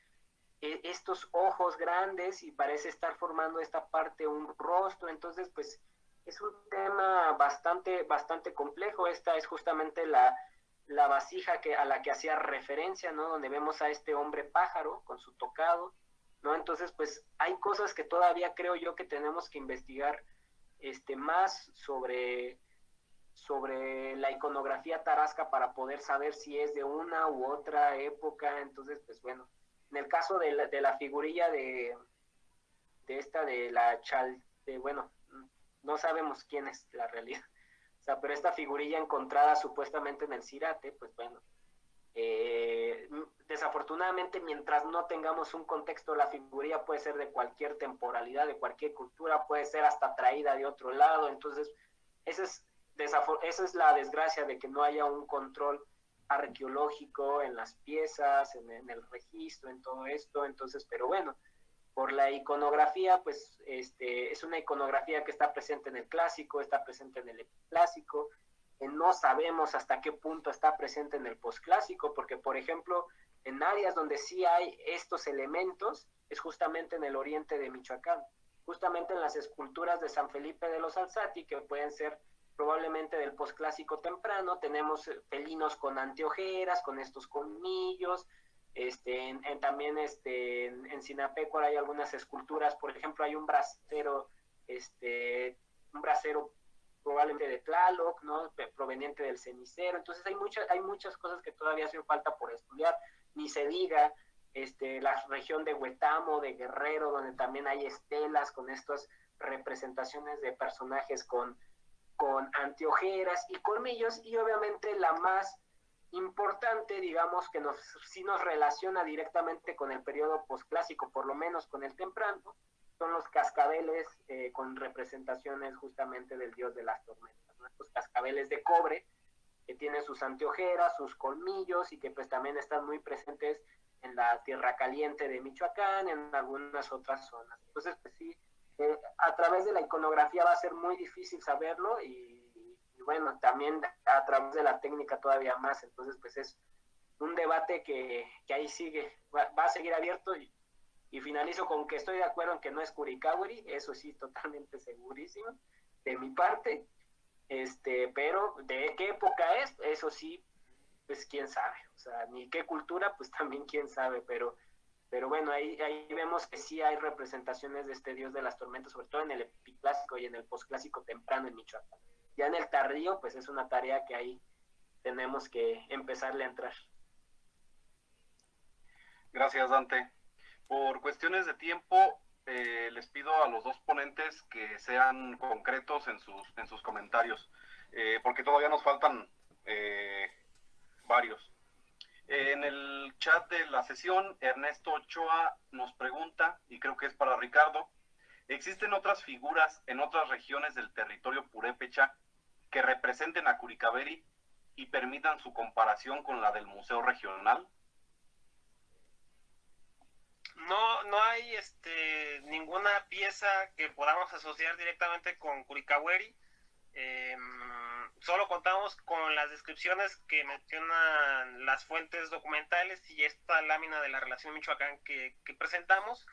[SPEAKER 2] estos ojos grandes, y parece estar formando esta parte un rostro. Entonces pues es un tema bastante complejo. Esta es justamente la vasija a la que hacía referencia, ¿no? Donde vemos a este hombre pájaro con su tocado, ¿no? Entonces pues hay cosas que todavía creo yo que tenemos que investigar más sobre la iconografía tarasca, para poder saber si es de una u otra época. Entonces pues bueno, en el caso de la figurilla de la bueno, no sabemos quién es la realidad, o sea, pero esta figurilla encontrada supuestamente en el Cirate, pues bueno, desafortunadamente, mientras no tengamos un contexto, la figurilla puede ser de cualquier temporalidad, de cualquier cultura, puede ser hasta traída de otro lado. Entonces esa es la desgracia de que no haya un control arqueológico en las piezas, en el registro, en todo esto. Entonces, pero bueno, por la iconografía, pues es una iconografía que está presente en el clásico, está presente en el clásico. No sabemos hasta qué punto está presente en el posclásico, porque por ejemplo, en áreas donde sí hay estos elementos, es justamente en el oriente de Michoacán, justamente en las esculturas de San Felipe de los Alzati, que pueden ser probablemente del posclásico temprano. Tenemos felinos con anteojeras, con estos colmillos. También en Sinapecuaro hay algunas esculturas, por ejemplo, hay un brasero probablemente de Tlaloc, ¿no? Proveniente del cenicero. Entonces hay muchas cosas que todavía hacen falta por estudiar. Ni se diga la región de Huetamo, de Guerrero, donde también hay estelas con estas representaciones de personajes con anteojeras y colmillos. Y obviamente la más importante, digamos, que sí nos relaciona directamente con el periodo posclásico, por lo menos con el temprano, son los cascabeles con representaciones justamente del dios de las tormentas, ¿no? Estos cascabeles de cobre que tienen sus anteojeras, sus colmillos, y que pues también están muy presentes en la tierra caliente de Michoacán, en algunas otras zonas. Entonces pues sí, a través de la iconografía va a ser muy difícil saberlo, y bueno, también a través de la técnica todavía más. Entonces pues es un debate que ahí sigue, va a seguir abierto. Y finalizo con que estoy de acuerdo en que no es Curicauri, eso sí, totalmente segurísimo de mi parte, pero de qué época es, eso sí, pues quién sabe, o sea, ni qué cultura, pues también quién sabe. Pero bueno, ahí vemos que sí hay representaciones de este dios de las tormentas, sobre todo en el epiclásico y en el posclásico temprano en Michoacán. Ya en el tardío, pues es una tarea que ahí tenemos que empezarle a entrar.
[SPEAKER 1] Gracias, Dante. Por cuestiones de tiempo, les pido a los dos ponentes que sean concretos en sus comentarios, porque todavía nos faltan varios. En el chat de la sesión, Ernesto Ochoa nos pregunta, y creo que es para Ricardo: ¿existen otras figuras en otras regiones del territorio purépecha que representen a Curicabery y permitan su comparación con la del Museo Regional?
[SPEAKER 3] No hay ninguna pieza que podamos asociar directamente con Curicahueri. Solo contamos con las descripciones que mencionan las fuentes documentales y esta lámina de la relación Michoacán que presentamos.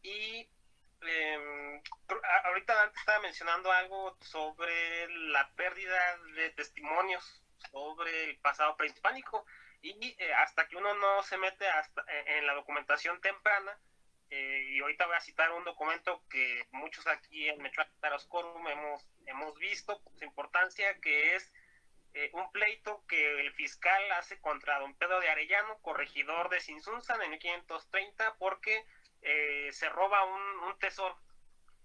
[SPEAKER 3] Y ahorita antes estaba mencionando algo sobre la pérdida de testimonios sobre el pasado prehispánico, y hasta que uno no se mete en la documentación temprana, y ahorita voy a citar un documento que muchos aquí en Michoacán Tarascorum hemos visto por su importancia, que es un pleito que el fiscal hace contra don Pedro de Arellano, corregidor de Sinsunzan, en 1530, porque se roba un tesoro,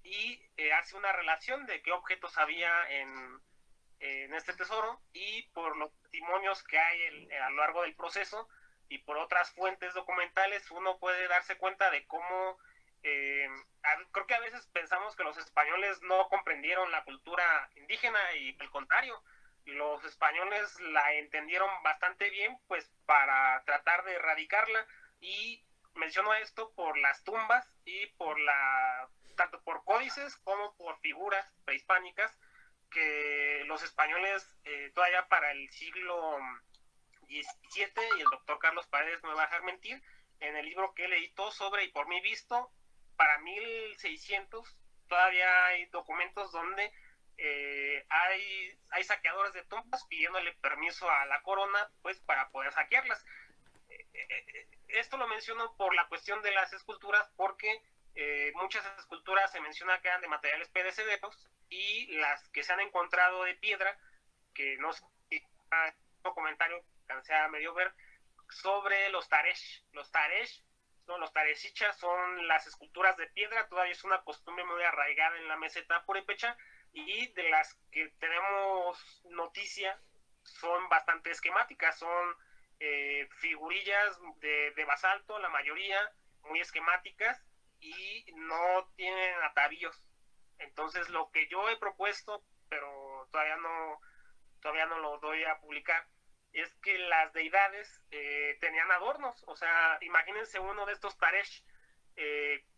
[SPEAKER 3] y hace una relación de qué objetos había en este tesoro, y por los testimonios que hay a lo largo del proceso y por otras fuentes documentales, uno puede darse cuenta de cómo creo que a veces pensamos que los españoles no comprendieron la cultura indígena, y al contrario, los españoles la entendieron bastante bien, pues para tratar de erradicarla. Y menciono esto por las tumbas y tanto por códices como por figuras prehispánicas que los españoles todavía para el siglo XVII, y el doctor Carlos Paredes no me va a dejar mentir, en el libro que él editó sobre Y por mí visto, para 1600 todavía hay documentos donde hay saqueadores de tumbas pidiéndole permiso a la corona, pues para poder saquearlas. Esto lo menciono por la cuestión de las esculturas, porque muchas esculturas se menciona que eran de materiales perecederos, y las que se han encontrado de piedra, que no sé si un comentario que alcancé a medio ver sobre los taresh. Los tarechichas son las esculturas de piedra, todavía es una costumbre muy arraigada en la meseta purépecha, y de las que tenemos noticia son bastante esquemáticas, son figurillas de basalto, la mayoría muy esquemáticas, y no tienen atavíos. Entonces lo que yo he propuesto, pero todavía no lo doy a publicar, es que las deidades tenían adornos. O sea, imagínense uno de estos taresh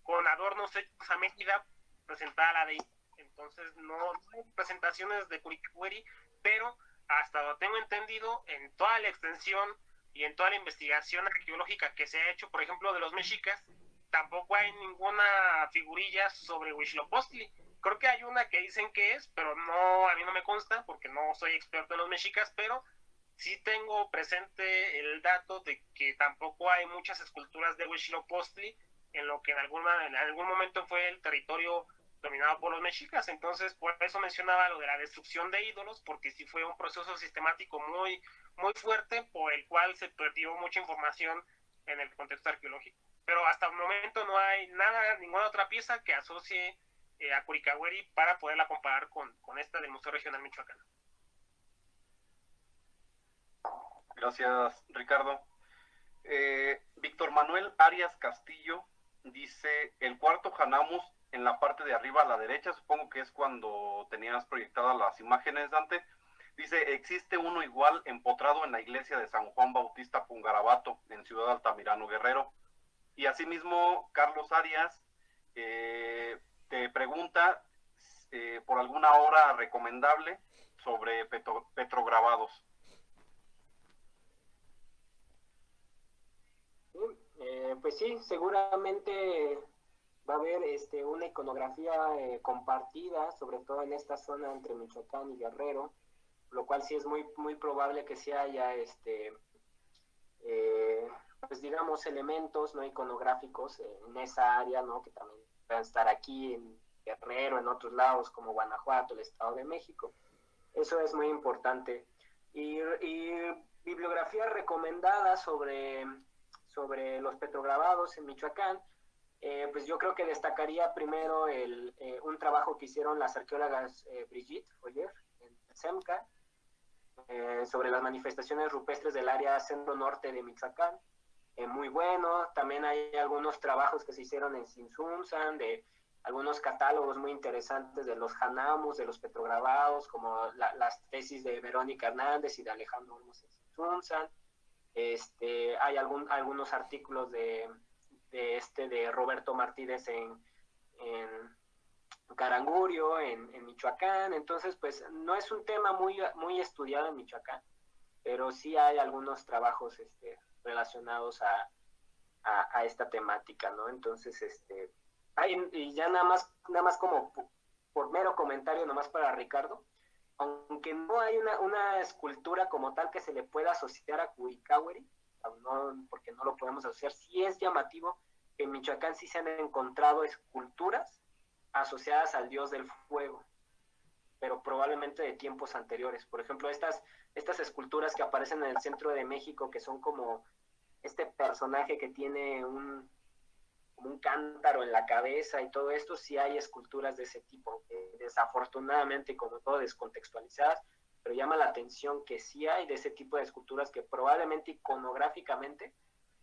[SPEAKER 3] con adornos hechos a medida, presentada a la deidad. Entonces no hay presentaciones de Curicahueri, pero hasta lo tengo entendido, en toda la extensión y en toda la investigación arqueológica que se ha hecho, por ejemplo, de los mexicas, tampoco hay ninguna figurilla sobre Huitzilopochtli. Creo que hay una que dicen que es, pero no, a mí no me consta porque no soy experto en los mexicas, pero sí tengo presente el dato de que tampoco hay muchas esculturas de Huitzilopochtli en lo que en algún momento fue el territorio dominado por los mexicas. Entonces, por eso mencionaba lo de la destrucción de ídolos, porque sí fue un proceso sistemático muy, muy fuerte, por el cual se perdió mucha información en el contexto arqueológico. Pero hasta el momento no hay ninguna otra pieza que asocie a Curicahueri para poderla comparar con esta del Museo Regional Michoacano.
[SPEAKER 1] Gracias, Ricardo. Víctor Manuel Arias Castillo dice: el cuarto Janamus en la parte de arriba a la derecha, supongo que es cuando tenías proyectadas las imágenes, Dante. Dice: existe uno igual empotrado en la iglesia de San Juan Bautista Pungarabato, en Ciudad Altamirano, Guerrero. Y asimismo, Carlos Arias te pregunta por alguna obra recomendable sobre petrograbados.
[SPEAKER 2] Pues sí, seguramente va a haber una iconografía compartida, sobre todo en esta zona entre Michoacán y Guerrero, lo cual sí es muy, muy probable que sí haya pues digamos elementos no iconográficos en esa área, ¿no? Que también puedan estar aquí en Guerrero, en otros lados como Guanajuato, el Estado de México. Eso es muy importante. Y bibliografía recomendada sobre los petrograbados en Michoacán, pues yo creo que destacaría primero un trabajo que hicieron las arqueólogas Brigitte Foyer en Semca, sobre las manifestaciones rupestres del área centro norte de Michoacán. Muy bueno. También hay algunos trabajos que se hicieron en Sinsunzan, de algunos catálogos muy interesantes de los Hanamus, de los petrograbados, como las tesis de Verónica Hernández y de Alejandro Olmos Sunzan. Hay algunos artículos de Roberto Martínez en Carangurio, en Michoacán. Entonces, pues no es un tema muy estudiado en Michoacán, pero sí hay algunos trabajos relacionados a esta temática, ¿no? Entonces, y ya nada más como por mero comentario, nomás para Ricardo, aunque no hay una escultura como tal que se le pueda asociar a Curicahueri, porque no lo podemos asociar, sí es llamativo que en Michoacán sí se han encontrado esculturas asociadas al dios del fuego, pero probablemente de tiempos anteriores. Por ejemplo, estas esculturas que aparecen en el centro de México, que son como este personaje que tiene un cántaro en la cabeza y todo esto, sí hay esculturas de ese tipo, desafortunadamente, como todo, descontextualizadas, pero llama la atención que sí hay de ese tipo de esculturas que probablemente iconográficamente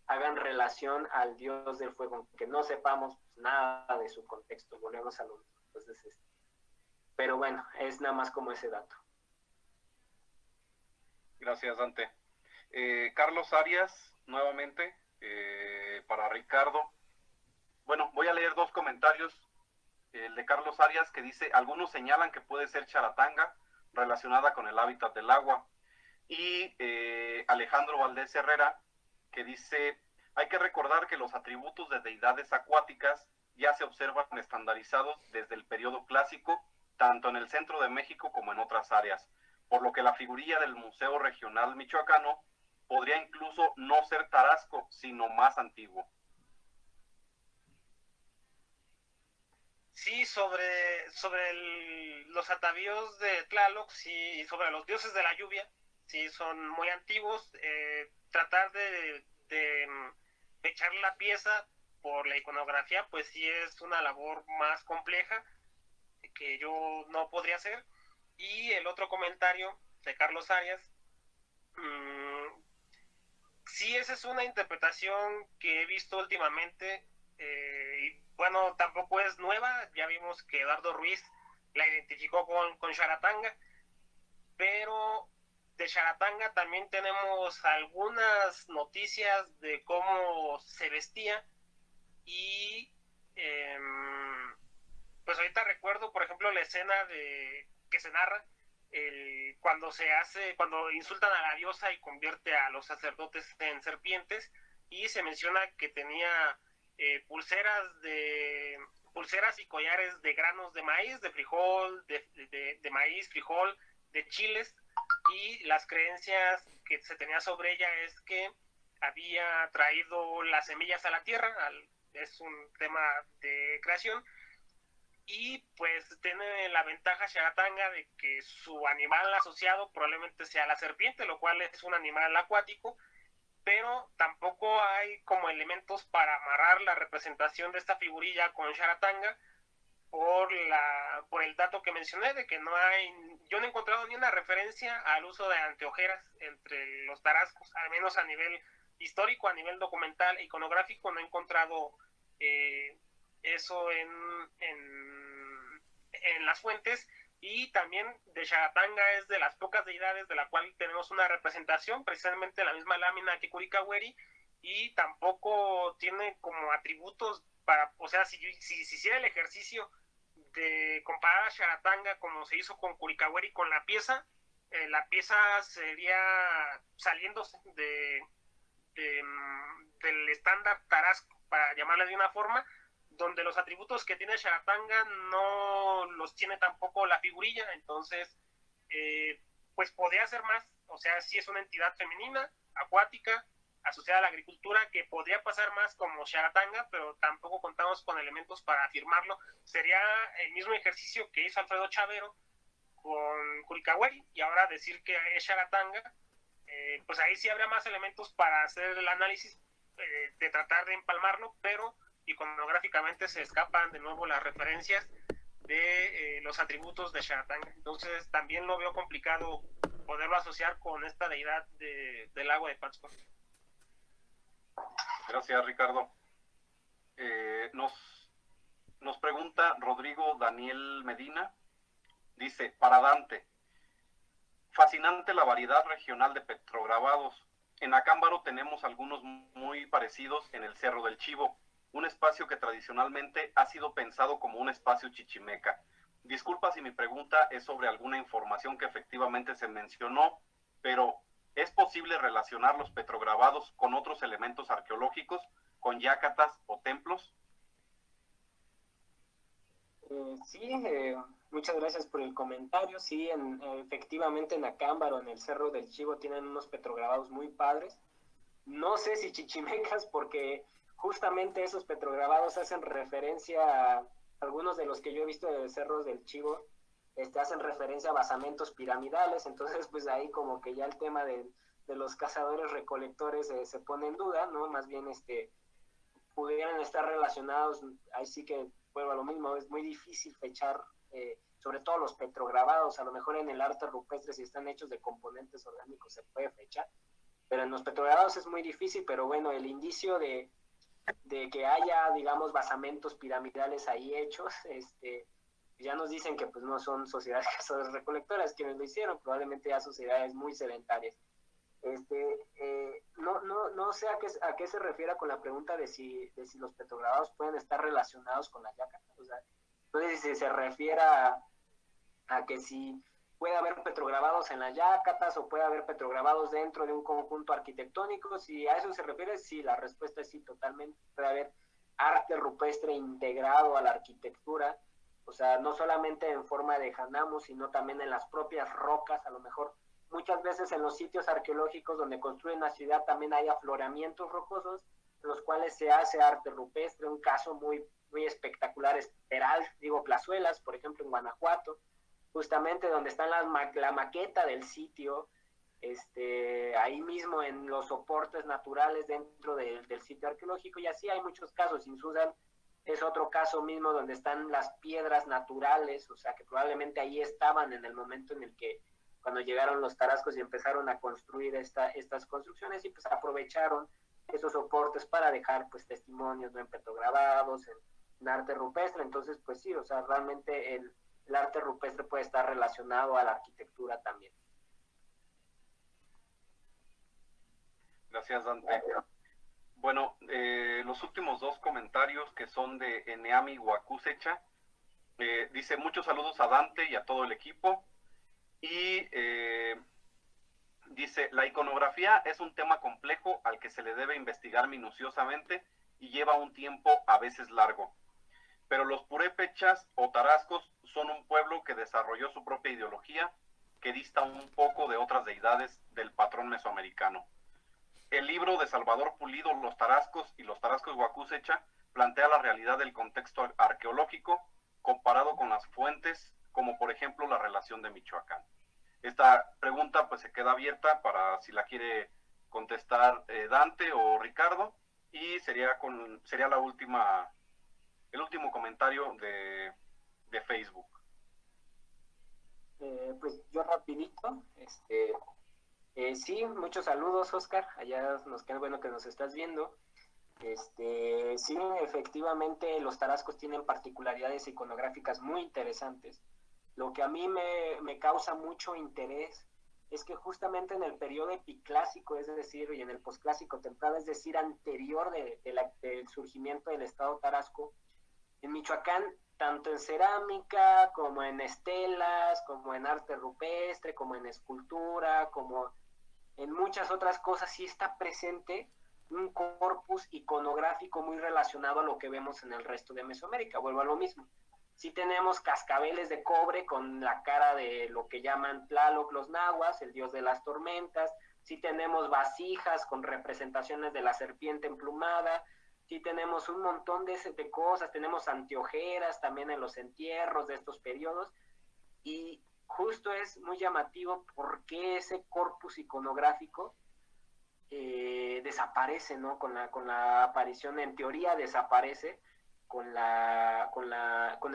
[SPEAKER 2] hagan relación al dios del fuego, aunque no sepamos nada de su contexto, volvemos a lo mismo. Entonces, pero bueno, es nada más como ese dato.
[SPEAKER 1] Gracias, Dante. Carlos Arias, nuevamente, para Ricardo. Bueno, voy a leer dos comentarios. El de Carlos Arias, que dice: algunos señalan que puede ser charatanga relacionada con el hábitat del agua. Y Alejandro Valdés Herrera, que dice: hay que recordar que los atributos de deidades acuáticas ya se observan estandarizados desde el periodo clásico, tanto en el centro de México como en otras áreas, por lo que la figurilla del Museo Regional Michoacano podría incluso no ser tarasco, sino más antiguo.
[SPEAKER 3] Sí, sobre los atavíos de Tlaloc, sí, y sobre los dioses de la lluvia, sí, son muy antiguos. Tratar de echar la pieza por la iconografía, pues sí es una labor más compleja que yo no podría hacer. Y el otro comentario de Carlos Arias, sí, esa es una interpretación que he visto últimamente, y bueno, tampoco es nueva. Ya vimos que Eduardo Ruiz la identificó con Charatanga, pero de Charatanga también tenemos algunas noticias de cómo se vestía. Y pues ahorita recuerdo, por ejemplo, la escena que se narra cuando insultan a la diosa y convierte a los sacerdotes en serpientes, y se menciona que tenía pulseras y collares de granos de maíz, de frijol, de maíz, frijol, de chiles, y las creencias que se tenía sobre ella es que había traído las semillas a la tierra. Es un tema de creación, y pues tiene la ventaja Charatanga de que su animal asociado probablemente sea la serpiente, lo cual es un animal acuático, pero tampoco hay como elementos para amarrar la representación de esta figurilla con Charatanga por el dato que mencioné de que yo no he encontrado ni una referencia al uso de anteojeras entre los tarascos, al menos a nivel histórico, a nivel documental, iconográfico, no he encontrado eso en las fuentes. Y también de Charatanga es de las pocas deidades de la cual tenemos una representación, precisamente la misma lámina que Curicahueri, y tampoco tiene como atributos o sea, si hiciera el ejercicio de comparar a Charatanga como se hizo con Curicahueri con la pieza sería saliéndose del estándar tarasco, para llamarle de una forma, donde los atributos que tiene Charatanga no los tiene tampoco la figurilla. Entonces, pues podría ser más. O sea, sí es una entidad femenina, acuática, asociada a la agricultura, que podría pasar más como Charatanga, pero tampoco contamos con elementos para afirmarlo. Sería el mismo ejercicio que hizo Alfredo Chavero con Curicahueri, y ahora decir que es Charatanga, pues ahí sí habría más elementos para hacer el análisis, de tratar de empalmarlo, pero iconográficamente se escapan de nuevo las referencias de los atributos de Charatanga. Entonces también lo veo complicado poderlo asociar con esta deidad del agua de Pátzcuaro.
[SPEAKER 1] Gracias, Ricardo. Nos pregunta Rodrigo Daniel Medina. Dice, para Dante, fascinante la variedad regional de petrograbados. En Acámbaro tenemos algunos muy parecidos en el Cerro del Chivo, un espacio que tradicionalmente ha sido pensado como un espacio chichimeca. Disculpa si mi pregunta es sobre alguna información que efectivamente se mencionó, pero ¿es posible relacionar los petrograbados con otros elementos arqueológicos, con yácatas o templos?
[SPEAKER 2] Sí, muchas gracias por el comentario. Sí, efectivamente en Acámbaro, en el Cerro del Chivo, tienen unos petrograbados muy padres. No sé si chichimecas, porque justamente esos petrograbados hacen referencia a algunos de los que yo he visto de Cerros del Chivo, hacen referencia a basamentos piramidales. Entonces pues ahí como que ya el tema de los cazadores recolectores se pone en duda, ¿no? Más bien pudieran estar relacionados. Ahí sí que vuelvo a lo mismo, es muy difícil fechar, sobre todo los petrograbados. A lo mejor en el arte rupestre, si están hechos de componentes orgánicos, se puede fechar, pero en los petrograbados es muy difícil. Pero bueno, el indicio de que haya, digamos, basamentos piramidales ahí hechos, ya nos dicen que pues no son sociedades cazadoras recolectoras quienes lo hicieron, probablemente ya sociedades muy sedentarias. No sé a qué se refiere con la pregunta de si los petrograbados pueden estar relacionados con la yaca. O sea, no sé si se refiere a que si puede haber petrograbados en las yacatas o puede haber petrograbados dentro de un conjunto arquitectónico. Si a eso se refiere, sí, la respuesta es sí, totalmente. Puede haber arte rupestre integrado a la arquitectura, o sea, no solamente en forma de hanamo, sino también en las propias rocas. A lo mejor muchas veces en los sitios arqueológicos donde construyen la ciudad también hay afloramientos rocosos, en los cuales se hace arte rupestre. Un caso muy, muy espectacular es Plazuelas, por ejemplo, en Guanajuato, justamente donde está la maqueta del sitio, ahí mismo en los soportes naturales dentro del sitio arqueológico. Y así hay muchos casos. Insusan es otro caso mismo donde están las piedras naturales, o sea que probablemente ahí estaban en el momento en el que cuando llegaron los tarascos y empezaron a construir estas construcciones, y pues aprovecharon esos soportes para dejar pues testimonios, ¿no? En petrograbados, en arte rupestre. Entonces pues sí, o sea, realmente el arte rupestre puede estar relacionado a la arquitectura también.
[SPEAKER 1] Gracias, Dante. Bueno, los últimos dos comentarios, que son de Eneami Wakusecha, dice: muchos saludos a Dante y a todo el equipo. Y dice: la iconografía es un tema complejo al que se le debe investigar minuciosamente y lleva un tiempo a veces largo. Pero los purépechas o tarascos son un pueblo que desarrolló su propia ideología, que dista un poco de otras deidades del patrón mesoamericano. El libro de Salvador Pulido, Los Tarascos y los Tarascos Wakusecha, plantea la realidad del contexto arqueológico comparado con las fuentes, como por ejemplo la relación de Michoacán. Esta pregunta pues se queda abierta para si la quiere contestar Dante o Ricardo, y sería el último comentario de Facebook.
[SPEAKER 2] Pues yo rapidito, sí, muchos saludos, Oscar, allá qué bueno que nos estás viendo. Sí, efectivamente los tarascos tienen particularidades iconográficas muy interesantes. Lo que a mí me causa mucho interés es que justamente en el periodo epiclásico, es decir, y en el posclásico temprano, es decir, anterior del surgimiento del estado tarasco, en Michoacán, tanto en cerámica, como en estelas, como en arte rupestre, como en escultura, como en muchas otras cosas, sí está presente un corpus iconográfico muy relacionado a lo que vemos en el resto de Mesoamérica. Vuelvo a lo mismo. Sí tenemos cascabeles de cobre con la cara de lo que llaman Tlaloc los nahuas, el dios de las tormentas. Sí tenemos vasijas con representaciones de la serpiente emplumada. Sí tenemos un montón de cosas. Tenemos anteojeras también en los entierros de estos periodos. Y justo es muy llamativo por qué ese corpus iconográfico desaparece, ¿no? Con la aparición, en teoría desaparece con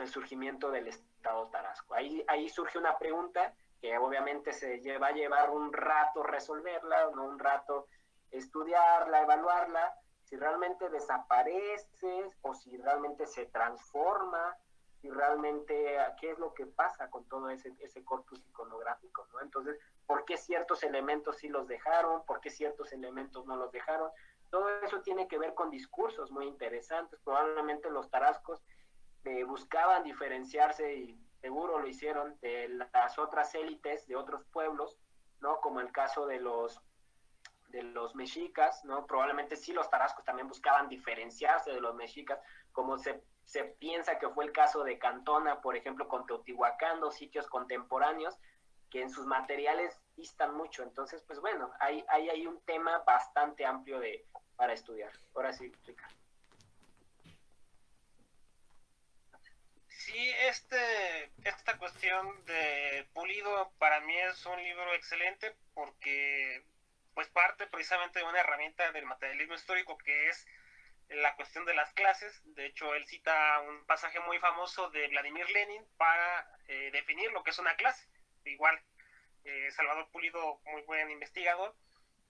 [SPEAKER 2] el surgimiento del estado tarasco. Ahí surge una pregunta que obviamente va a llevar un rato resolverla, ¿no? Un rato estudiarla, evaluarla, si realmente desaparece o si realmente se transforma si realmente qué es lo que pasa con todo ese corpus iconográfico, ¿no? Entonces, ¿por qué ciertos elementos sí los dejaron? ¿Por qué ciertos elementos no los dejaron? Todo eso tiene que ver con discursos muy interesantes. Probablemente los tarascos buscaban diferenciarse, y seguro lo hicieron, de las otras élites de otros pueblos, ¿no? Como el caso de los mexicas, ¿no? Probablemente sí los tarascos también buscaban diferenciarse de los mexicas, como se piensa que fue el caso de Cantona, por ejemplo, con Teotihuacán, dos sitios contemporáneos que en sus materiales distan mucho. Entonces, pues bueno, hay un tema bastante amplio para estudiar. Ahora sí, Ricardo.
[SPEAKER 3] Sí, esta cuestión de Pulido para mí es un libro excelente porque pues parte precisamente de una herramienta del materialismo histórico que es la cuestión de las clases. De hecho, él cita un pasaje muy famoso de Vladimir Lenin para definir lo que es una clase. Igual, Salvador Pulido, muy buen investigador.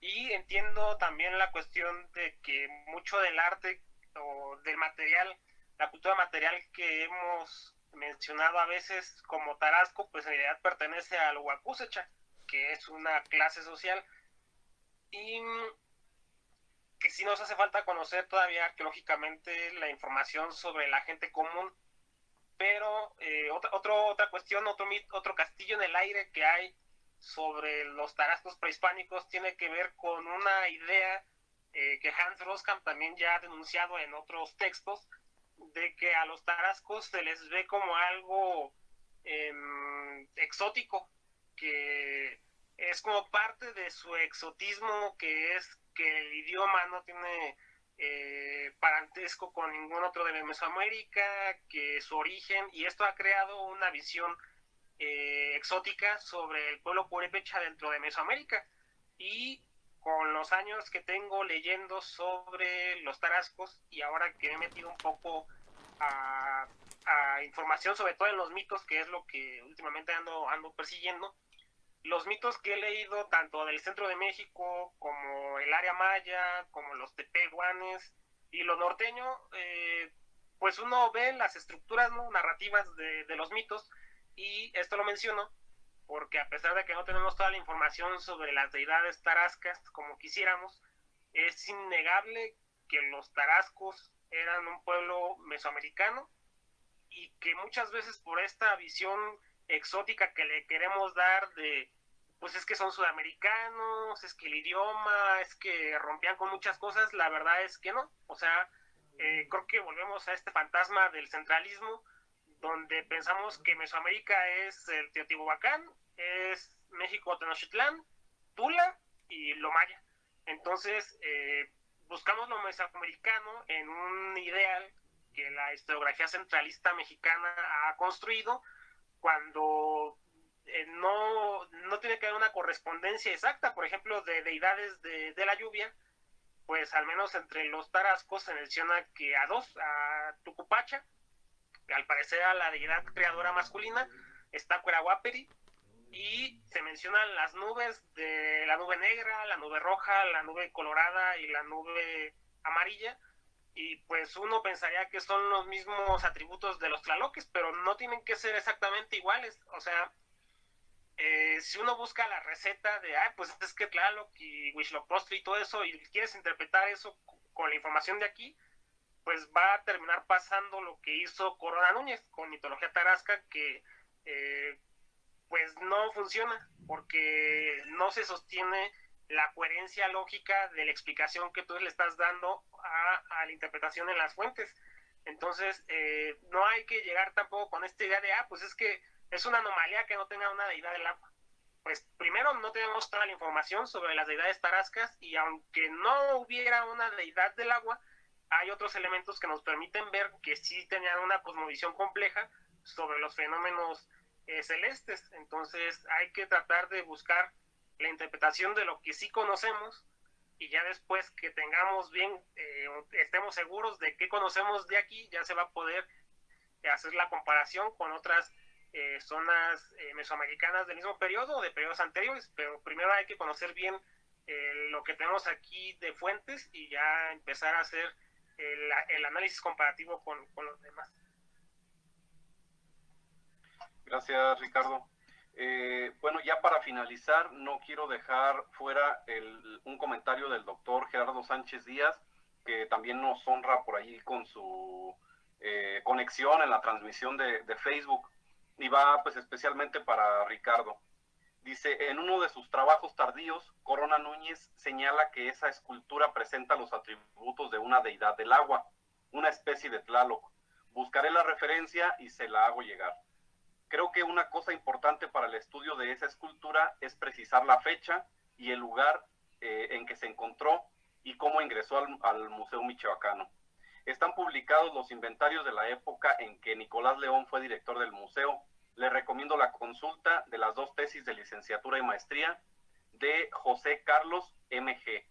[SPEAKER 3] Y entiendo también la cuestión de que mucho del arte o del material, la cultura material que hemos mencionado a veces como Tarasco, pues en realidad pertenece al Huacusecha, que es una clase social, y que sí nos hace falta conocer todavía arqueológicamente la información sobre la gente común. Pero otra cuestión, otro castillo en el aire que hay sobre los tarascos prehispánicos tiene que ver con una idea que Hans Roskamp también ya ha denunciado en otros textos, de que a los tarascos se les ve como algo exótico, que es como parte de su exotismo, que es que el idioma no tiene parentesco con ningún otro de Mesoamérica, que su origen, y esto ha creado una visión exótica sobre el pueblo purépecha dentro de Mesoamérica. Y con los años que tengo leyendo sobre los tarascos, y ahora que me he metido un poco a información, sobre todo en los mitos, que es lo que últimamente ando persiguiendo, los mitos que he leído tanto del centro de México como el área maya, como los tepehuanes y lo norteño, pues uno ve las estructuras, ¿no?, narrativas de los mitos, y esto lo menciono porque a pesar de que no tenemos toda la información sobre las deidades tarascas como quisiéramos, es innegable que los tarascos eran un pueblo mesoamericano y que muchas veces por esta visión exótica que le queremos dar de, pues es que son sudamericanos, es que el idioma, es que rompían con muchas cosas, la verdad es que no. O sea, creo que volvemos a este fantasma del centralismo, donde pensamos que Mesoamérica es el Teotihuacán, es México Tenochtitlán, Tula y lo maya. Entonces, buscamos lo mesoamericano en un ideal que la historiografía centralista mexicana ha construido, cuando no tiene que haber una correspondencia exacta. Por ejemplo, de deidades de la lluvia, pues al menos entre los tarascos se menciona que a Tucupacha, que al parecer era la deidad creadora masculina, está Cuerahuaperi, y se mencionan las nubes, de la nube negra, la nube roja, la nube colorada y la nube amarilla, y pues uno pensaría que son los mismos atributos de los tlaloques, pero no tienen que ser exactamente iguales. O sea, si uno busca la receta de, pues es que Tlaloc y Huitzilopochtli y todo eso, y quieres interpretar eso con la información de aquí, pues va a terminar pasando lo que hizo Corona Núñez con mitología tarasca, que pues no funciona, porque no se sostiene la coherencia lógica de la explicación que tú le estás dando a la interpretación en las fuentes. Entonces, no hay que llegar tampoco con esta idea de, pues es que es una anomalía que no tenga una deidad del agua. Pues primero, no tenemos toda la información sobre las deidades tarascas, y aunque no hubiera una deidad del agua, hay otros elementos que nos permiten ver que sí tenían una cosmovisión compleja sobre los fenómenos celestes. Entonces hay que tratar de buscar la interpretación de lo que sí conocemos, y ya después que tengamos bien, estemos seguros de qué conocemos de aquí, ya se va a poder hacer la comparación con otras zonas mesoamericanas del mismo periodo o de periodos anteriores. Pero primero hay que conocer bien lo que tenemos aquí de fuentes, y ya empezar a hacer el análisis comparativo con los demás.
[SPEAKER 1] Gracias, Ricardo. Bueno, ya para finalizar, no quiero dejar fuera un comentario del doctor Gerardo Sánchez Díaz, que también nos honra por ahí con su conexión en la transmisión de Facebook, y va pues especialmente para Ricardo. Dice, en uno de sus trabajos tardíos, Corona Núñez señala que esa escultura presenta los atributos de una deidad del agua, una especie de Tlaloc. Buscaré la referencia y se la hago llegar. Creo que una cosa importante para el estudio de esa escultura es precisar la fecha y el lugar en que se encontró y cómo ingresó al Museo Michoacano. Están publicados los inventarios de la época en que Nicolás León fue director del museo. Les recomiendo la consulta de las 2 tesis de licenciatura y maestría de José Carlos MG.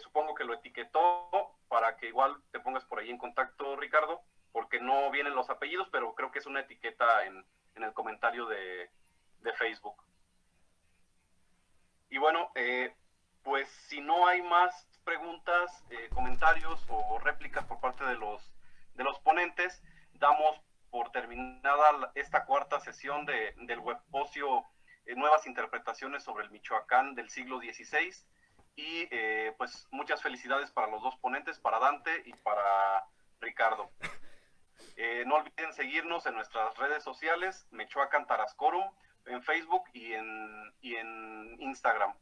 [SPEAKER 1] Supongo que lo etiquetó para que igual te pongas por ahí en contacto, Ricardo, porque no vienen los apellidos, pero creo que es una etiqueta en el comentario de Facebook. Y bueno, pues si no hay más preguntas, comentarios o réplicas por parte de los ponentes, damos por terminada esta cuarta sesión del webposio Nuevas Interpretaciones sobre el Michoacán del siglo XVI. Y pues muchas felicidades para los 2 ponentes, para Dante y para Ricardo. No olviden seguirnos en nuestras redes sociales, Michoacán Tarascorum, en Facebook y en Instagram.